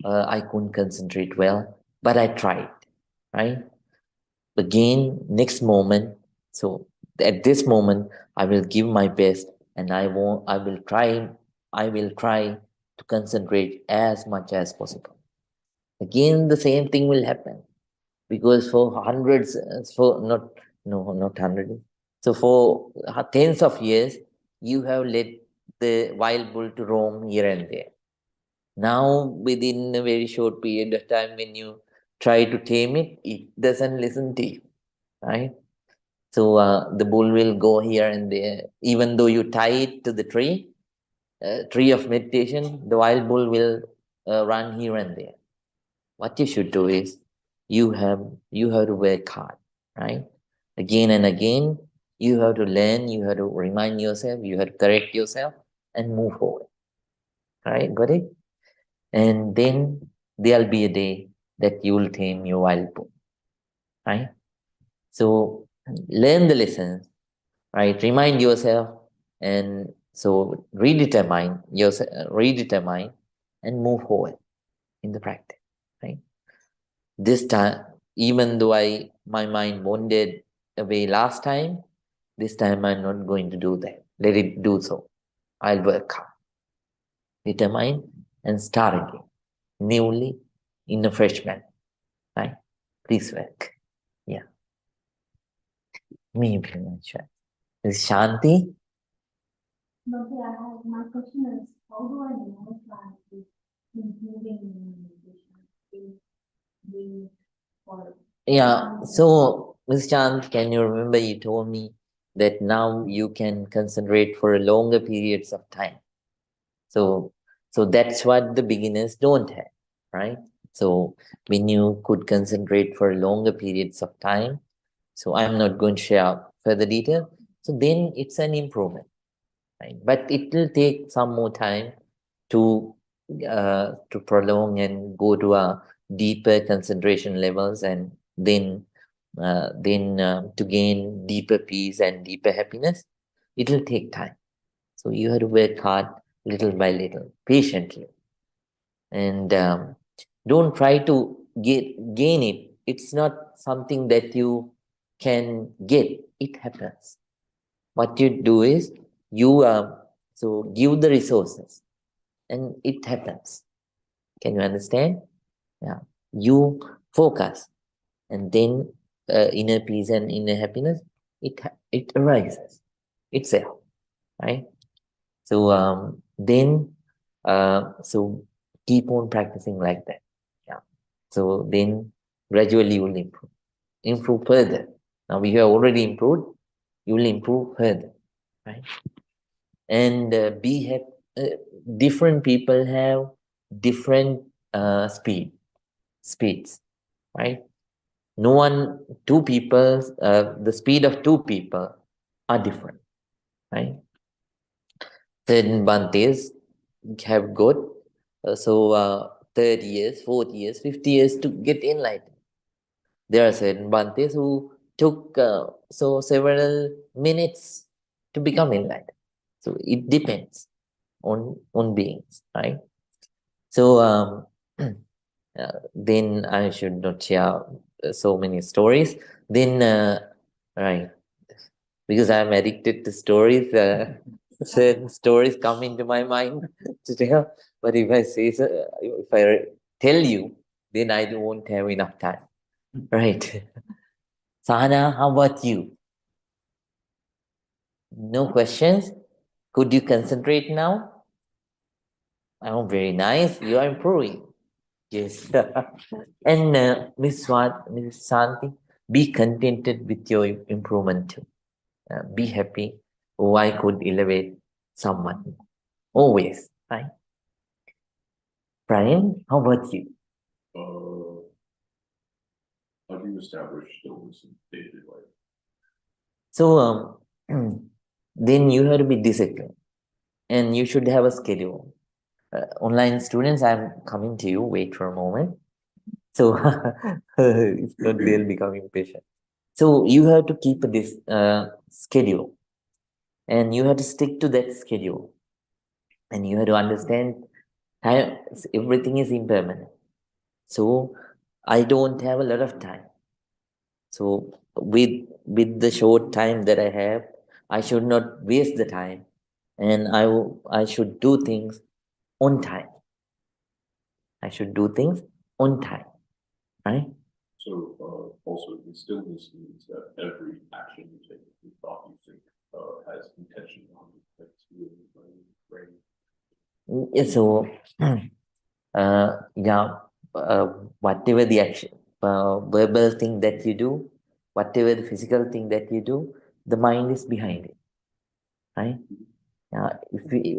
I couldn't concentrate well, but I tried, right? Again, next moment. So at this moment, I will give my best, and I will try to concentrate as much as possible. Again, the same thing will happen, because for hundreds, not hundreds. So for tens of years, you have let the wild bull to roam here and there. Now, within a very short period of time, when you try to tame it, it doesn't listen to you, right? So the bull will go here and there. Even though you tie it to the tree of meditation, the wild bull will run here and there. What you should do is you have to work hard, right? Again and again, you have to learn, you have to remind yourself, you have to correct yourself and move forward. Right? Got it? And then there'll be a day that you will tame your wild bull. Right? So learn the lessons, right? Remind yourself, and so redetermine and move forward in the practice. Right? This time, even though my mind wandered away last time, this time I'm not going to do that. Let it do so. I'll work hard, determine, and start again, newly, in a fresh manner. Right? Please work. Yeah. Me pretty much. Is Shanti? But yeah, my question is, how do I know if I'm improving in meditation? Being or Yeah. So, Ms. Chand, can you remember you told me that now you can concentrate for longer periods of time? So that's what the beginners don't have, right? So when you could concentrate for longer periods of time, so I'm not going to share further detail. So then it's an improvement, right? But it will take some more time to prolong and go to a deeper concentration levels, and then to gain deeper peace and deeper happiness. It will take time. So you have to work hard little by little, patiently. And don't try to gain it. It's not something that you can get. It happens. What you do is you so give the resources and it happens. Can you understand? Yeah. You focus, and then inner peace and inner happiness, it arises itself, right? So then so keep on practicing like that. Yeah. So then gradually you will improve further. Now we have already improved, you will improve further, right? And be happy. Different people have different speeds, right? No one, two people, the speed of two people are different, right? Certain Bantes have got 30 years, 40 years, 50 years to get enlightened. There are certain Bantes who took several minutes to become enlightened. So it depends on beings, right? So then I should not share so many stories. Then right, because I'm addicted to stories. Certain stories come into my mind to tell. But if I say so, if I tell you, then I won't have enough time. Right. Sahana, how about you? No questions? Could you concentrate now? Oh, very nice. You are improving. Yes. And Miss Santi, be contented with your improvement too. Be happy. Oh, I could elevate someone. Always, right? Brian, how about you? How do you establish stillness in daily life? So then you have to be disciplined, and you should have a schedule. Online students, I'm coming to you. Wait for a moment. So it's not they'll become impatient. So you have to keep this schedule, and you have to stick to that schedule, and you have to understand time, everything is impermanent. So I don't have a lot of time. So with the short time that I have, I should not waste the time, and I should do things on time. I should do things on time, right? So also the stillness means that every action you take, every thought you think, has intention on it. That's really brain. Yeah, so whatever the action, verbal thing that you do, whatever the physical thing that you do, the mind is behind it, right?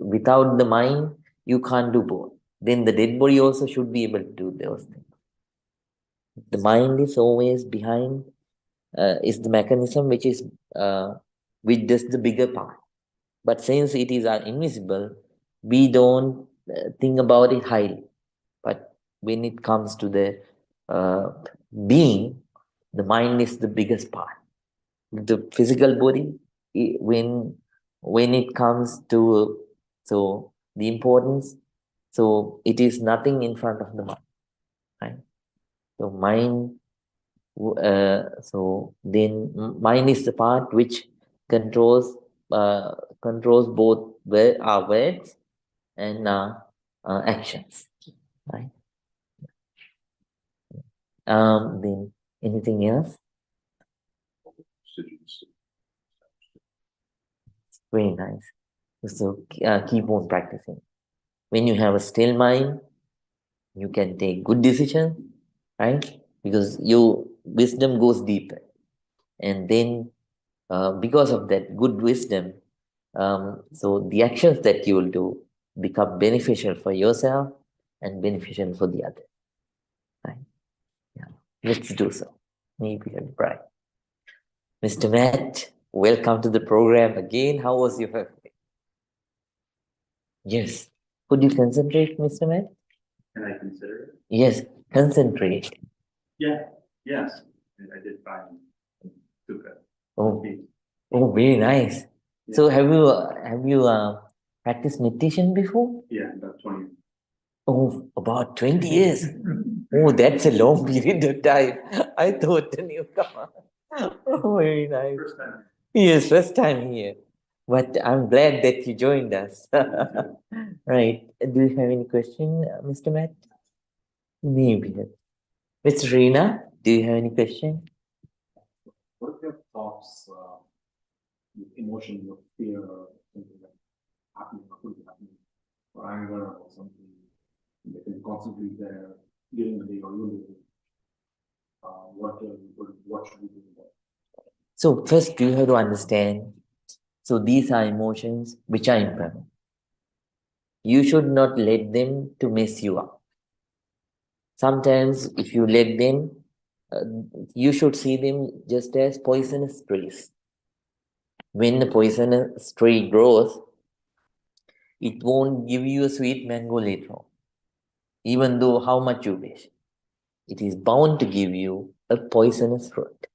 Without the mind, you can't do both. Then the dead body also should be able to do those things. The mind is always behind, is the mechanism which does the bigger part. But since it is invisible, we don't think about it highly. But when it comes to the being, the mind is the biggest part. The physical body, when it comes to the importance, so it is nothing in front of the mind, right? So mind, so then mind is the part which controls both our words and actions, right? Then anything else? Very nice. So keep on practicing. When you have a still mind, you can take good decisions, right? Because your wisdom goes deeper. And then because of that good wisdom, so the actions that you will do become beneficial for yourself and beneficial for the other, right? Yeah. Let's do so. Maybe you're bright. Mr. Matt, welcome to the program again. How was your birthday? Yes. Could you concentrate, Mr. Matt? Can I consider it? Yes, concentrate. Yeah, yes, I did fine. Took a Oh, very nice. So have you practiced meditation before? Yeah, about 20. Oh, about 20 years. Oh, that's a long period of time. I thought a newcomer. Oh, very nice. First time. Yes, first time here. But I'm glad that you joined us. Right. Do you have any question, Mr. Matt? Maybe. Miss Rina, do you have any question? What if your thoughts, emotion, or fear, or something like happening, or could be happening, or anger, or something, they can constantly there during the day or during the day? What should we do about it? So first you have to understand, so these are emotions which are impermanent. You should not let them to mess you up. Sometimes if you let them, you should see them just as poisonous trees. When the poisonous tree grows, it won't give you a sweet mango later on, even though how much you wish. It is bound to give you a poisonous fruit.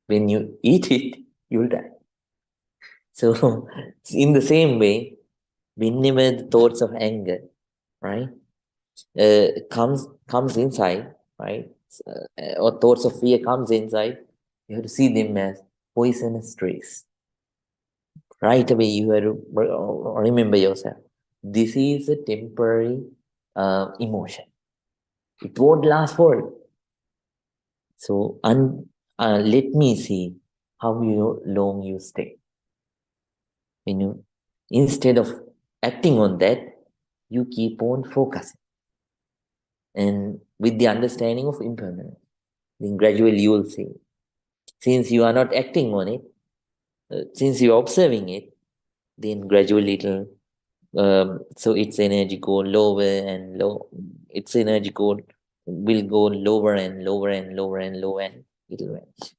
When you eat it, you'll die. So in the same way, whenever the thoughts of anger, right, comes inside, right, or thoughts of fear comes inside, you have to see them as poisonous trees. Right away, you have to remember yourself. This is a temporary emotion. It won't last forever. So let me see how long you stay. When you, instead of acting on that, you keep on focusing. And with the understanding of impermanence, then gradually you will see. Since you are not acting on it, since you are observing it, then gradually it'll, so its energy go lower and low. Its energy will go lower and lower and lower and lower, and it'll vanish.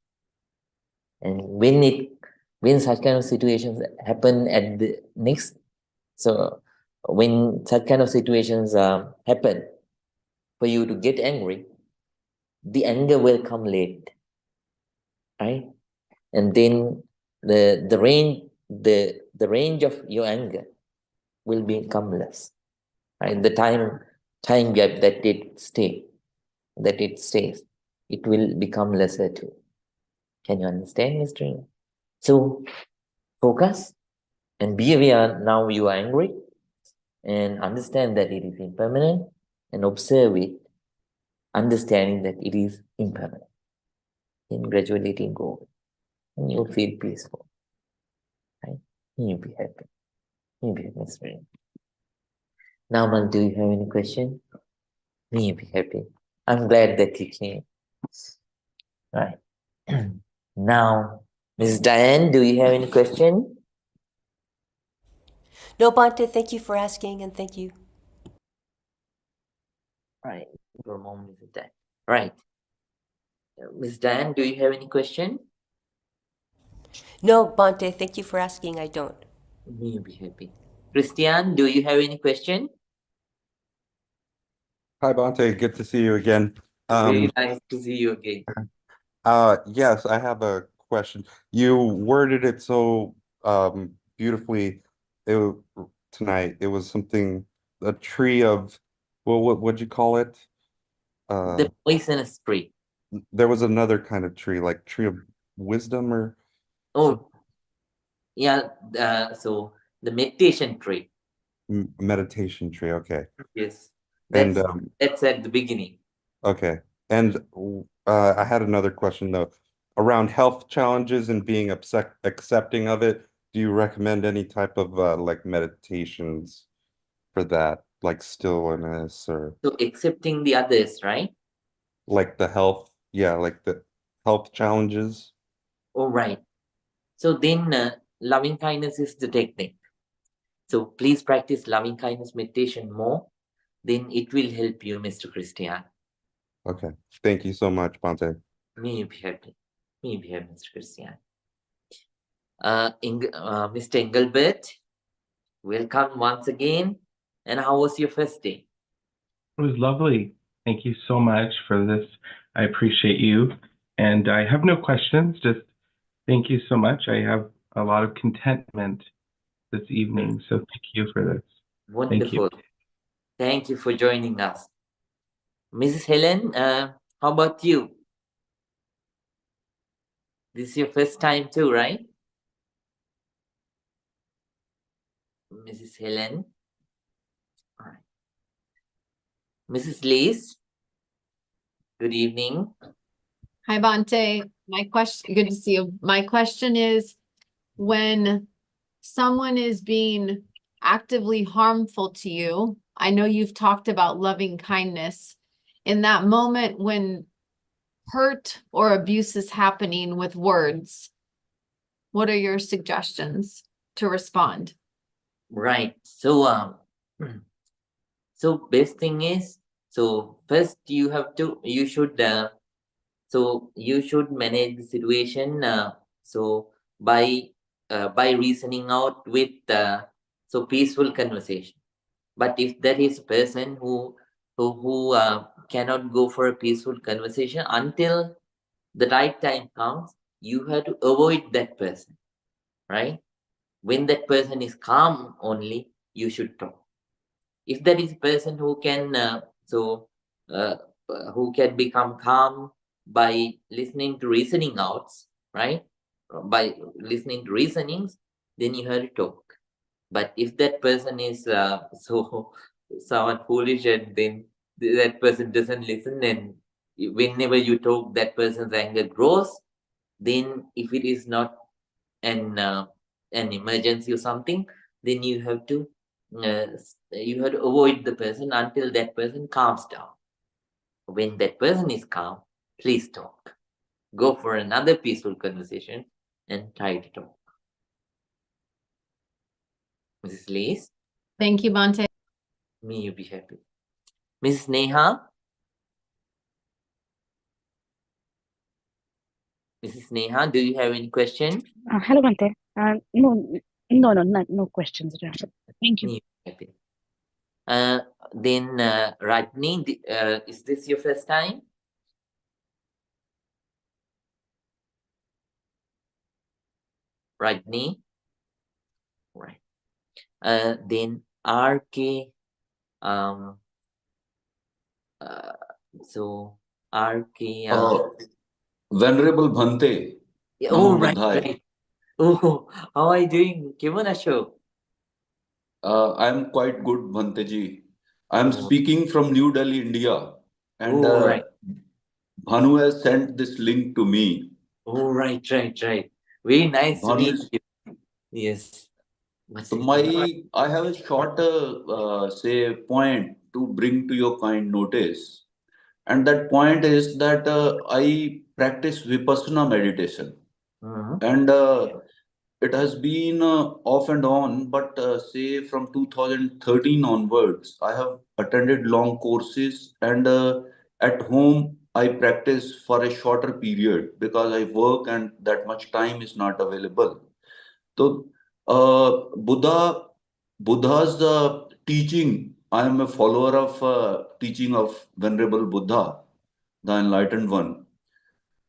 And when such kind of situations happen at the next, so when such kind of situations happen, for you to get angry, the anger will come late, right? And then the range of your anger will become less, right? The time gap that it stays, it will become lesser too. Can you understand, Mr. Ring? So focus and be aware now you are angry, and understand that it is impermanent, and observe it, understanding that it is impermanent. Then gradually it will go away, and you'll feel peaceful, right? You'll be happy. You'll be Mr. Ring. Namal, do you have any question? Me be happy. I'm glad that you came. Right. Now, Miss Diane, do you have any question? No, Bante, thank you for asking and thank you. Right. For a moment, Miss Diane. Right. Miss Diane, do you have any question? No, Bante, thank you for asking. I don't. Me be happy. Christian, do you have any question? Hi, Bante. Good to see you again. Very nice to see you again. Yes, I have a question. You worded it so beautifully tonight. It was something, a tree of, well, what'd you call it? The poisonous tree. There was another kind of tree, like tree of wisdom or Oh, yeah. So the meditation tree. meditation tree. Okay. Yes. And That's at the beginning. okay. And I had another question though. Around health challenges and being accepting of it, do you recommend any type of like meditations for that, like stillness or So accepting the others, right? like the health, yeah, like the health challenges? All right. So then loving kindness is the technique. So please practice loving kindness meditation more. Then it will help you, Mr. Christian. Okay. Thank you so much, Bante. May you be happy. May you be happy, Mr. Christian. Mr. Engelbert, welcome once again. And how was your first day? It was lovely. Thank you so much for this. I appreciate you. And I have no questions. Just thank you so much. I have a lot of contentment this evening. So thank you for this. Wonderful. Thank you for joining us. Mrs. Helen, how about you? This is your first time too, right? Mrs. Helen. All right. Mrs. Liz, good evening. Hi, Bante. My question, good to see you. My question is, when someone is being actively harmful to you, I know you've talked about loving kindness. In that moment when hurt or abuse is happening with words, what are your suggestions to respond? Right. So so best thing is, so first you should manage the situation so by reasoning out with so peaceful conversation. But if there is a person who cannot go for a peaceful conversation until the right time comes, you have to avoid that person, right? When that person is calm only, you should talk. If there is a person who can who can become calm by listening to reasoning outs, right? By listening to reasonings, then you have to talk. But if that person is somewhat foolish, and then that person doesn't listen, and whenever you talk, that person's anger grows, then if it is not an emergency or something, then you have to avoid the person until that person calms down. When that person is calm, please talk. Go for another peaceful conversation and try to talk. Mrs. Liz? Thank you, Bante. May you be happy. Mrs. Neha? Mrs. Neha, do you have any question? Hello, Bante. No questions. Thank you. May you be happy. Then Rajni, is this your first time? Rajni? Right. Then RK, so RK. Venerable Bhante, Oh, Namo right, Buddhaya. right. Oh, how are you doing? Kevan Ashok? I am quite good, Bhante ji. I am Oh, speaking from New Delhi, India, and oh, right. Bhanu has sent this link to me. Oh, right. Very nice to Bhanu meet is, you. Yes. What's So it? I have a short, say, point to bring to your kind notice. And that point is that I practice Vipassana meditation. Mhm. And it has been off and on, but say from 2013 onwards, I have attended long courses, and at home I practice for a shorter period because I work and that much time is not available. So, Buddha's teaching, I am a follower of teaching of Venerable Buddha, the Enlightened One.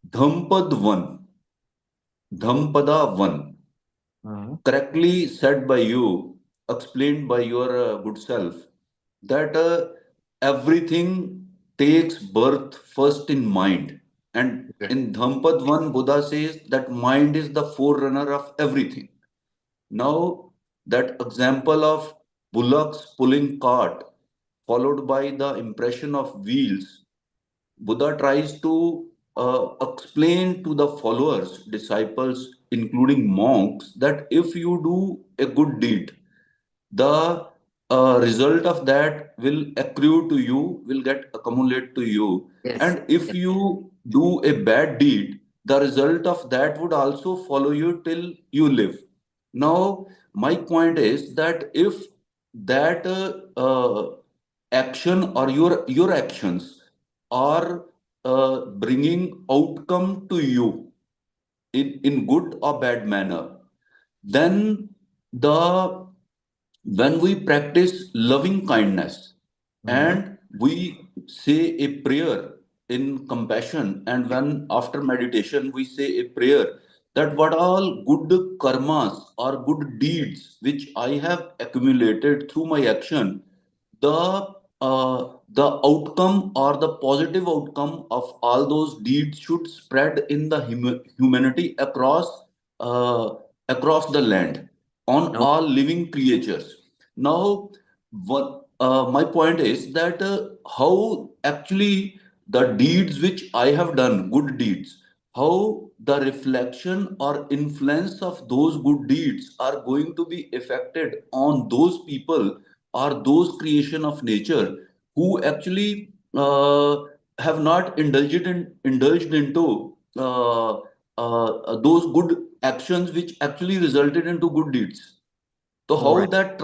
Dhampad One, Dhampada One, Mhm. correctly said by you, explained by your good self, that everything takes birth first in mind. And in Dhampad One, Buddha says that mind is the forerunner of everything. Now, that example of bullocks pulling cart, followed by the impression of wheels, Buddha tries to explain to the followers, disciples, including monks, that if you do a good deed, the result of that will accrue to you, will get accumulate to you. Yes. And if you do a bad deed, the result of that would also follow you till you live. Now, my point is that if that action or your actions are bringing outcome to you in good or bad manner, then the when we practice loving kindness Mhm. and we say a prayer in compassion, and when after meditation we say a prayer that what all good karmas or good deeds which I have accumulated through my action, the outcome or the positive outcome of all those deeds should spread in the humanity uh, across the land on No. all living creatures. Now, my point is that how actually the deeds which I have done, good deeds, how the reflection or influence of those good deeds are going to be affected on those people or those creation of nature who actually have not indulged into those good actions which actually resulted into good deeds. So All how right. that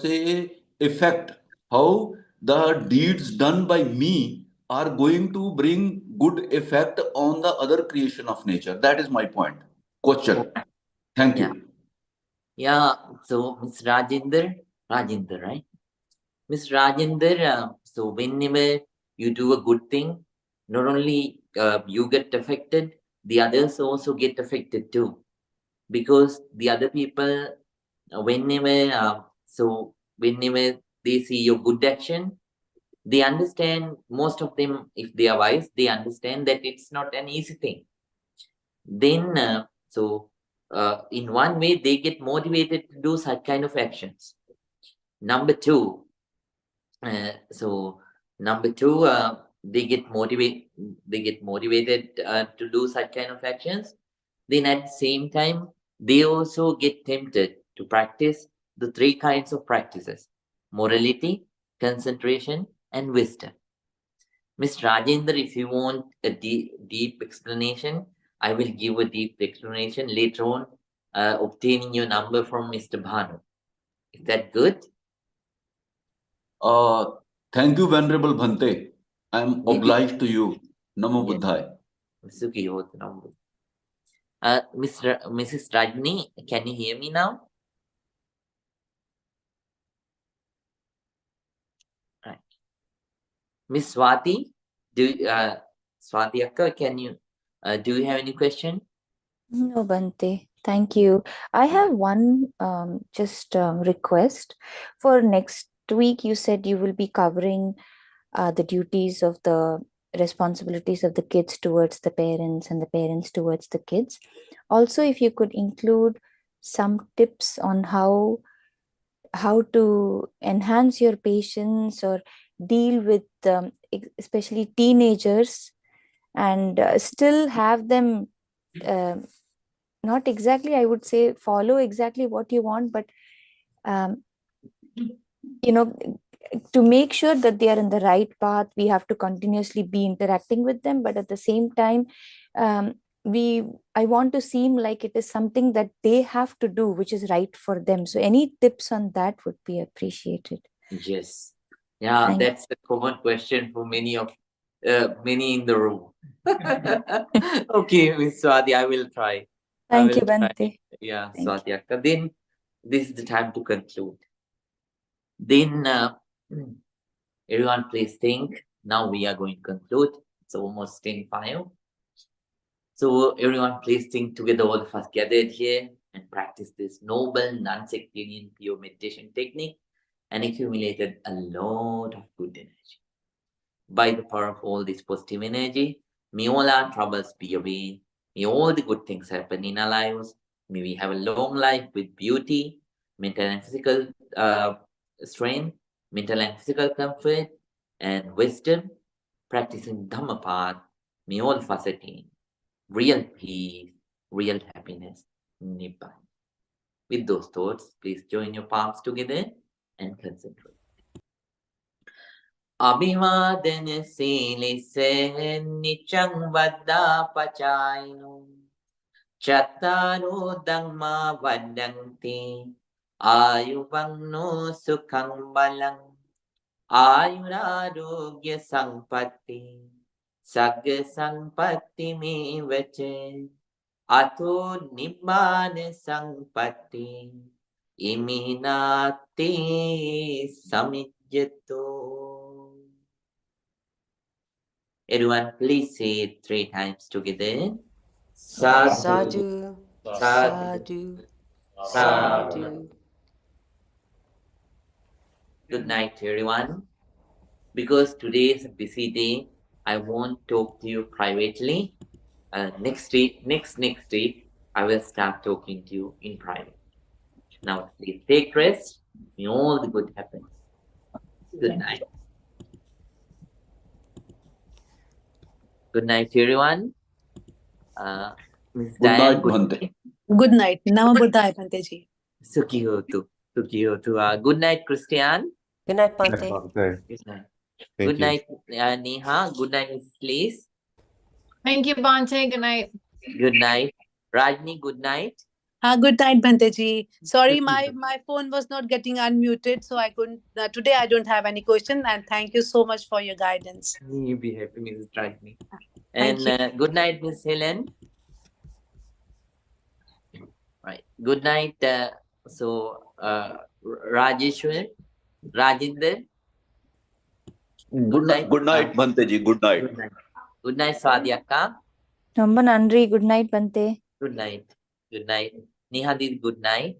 say effect, how the deeds done by me are going to bring good effect on the other creation of nature. That is my point. All Question. right. Thank Yeah. you. Yeah. So, Miss Rajinder, right? Miss Rajinder, so whenever you do a good thing, not only you get affected, the others also get affected too. Because the other people, whenever they see your good action, they understand, most of them, if they are wise, they understand that it's not an easy thing. Then, in one way, they get motivated to do such kind of actions. Number two, uh, so number two, they get motivated to do such kind of actions. Then at the same time, they also get tempted to practice the three kinds of practices: morality, concentration, and wisdom. Miss Rajendra, if you want a deep explanation, I will give a deep explanation later on, obtaining your number from Mr. Bhanu. Is that good? Uh, Thank you, Venerable Bhante. I am Maybe. obliged to you. Namo Yes. Buddhaya. Suki Hot number. Mrs. Rajni, can you hear me now? Right. Miss Swati, Swati Akka, do you have any question? No, Bante. Thank you. I have one just request. For next week, you said you will be covering the duties of the responsibilities of the kids towards the parents and the parents towards the kids. Also, if you could include some tips on how to enhance your patience or deal with especially teenagers and still have them not exactly, I would say, follow exactly what you want, but you know, to make sure that they are in the right path, we have to continuously be interacting with them, but at the same time, I want to seem like it is something that they have to do, which is right for them. So any tips on that would be appreciated. Yes. Yeah, Thank that's a common question for many in the room. Okay, Miss Swati, I will try. Thank you, Bante. Yeah, Thank Swati Akka. Then this is the time to conclude. Then everyone please think. Now we are going to conclude. It's almost 10:05. So everyone please think together, all of us gathered here and practice this noble non-sectarian pure meditation technique and accumulated a lot of good energy. By the power of all this positive energy, may all our troubles be away. May all the good things happen in our lives. May we have a long life with beauty, mental and physical strength, mental and physical comfort, and wisdom. Practicing Dhammapada, may all of us attain real peace, real happiness, Nibbana. With those thoughts, please join your palms together and concentrate. Abhimadana silise nichang vada pachaino chattaro dhamma vadanti ayuvangno sukhang balang ayurarogya sampatti sagga sampatti me vache ato nibbana sampatti iminati samijjato. Everyone, please say it 3 times together. Sadhu, Sadhu, sadhu, sadhu. Good night, everyone. Because today is a busy day, I won't talk to you privately. Next week, I will start talking to you in private. Now, please take rest. May all the good happen. Good night. Good night, everyone. Ms. Good Diane, night, Bhante. Good night. Nama Buddhaya, Bhante ji. Sukhi hotu. Good night, Christian. Good night, Bye, Bhante. Bhante. Good night. Thank Good you. night, Neha. Good night, Mrs. Liz. Thank you, Bante. Good night. Good night. Rajni, good night. Good night, Bhante ji. Sorry, Sukhi my phone was not getting unmuted, so I couldn't. Today I don't have any question, and thank you so much for your guidance. You be happy, Mrs. Rajni. Thank And good night, Miss Helen. Right. Good night. Rajeshwar, Rajinder. Good night, Bhante ji. Good night. Good night. Good night, Swadhyaka. Romba nandri. Good night, Bante. Good night. Good night. Neha, good night.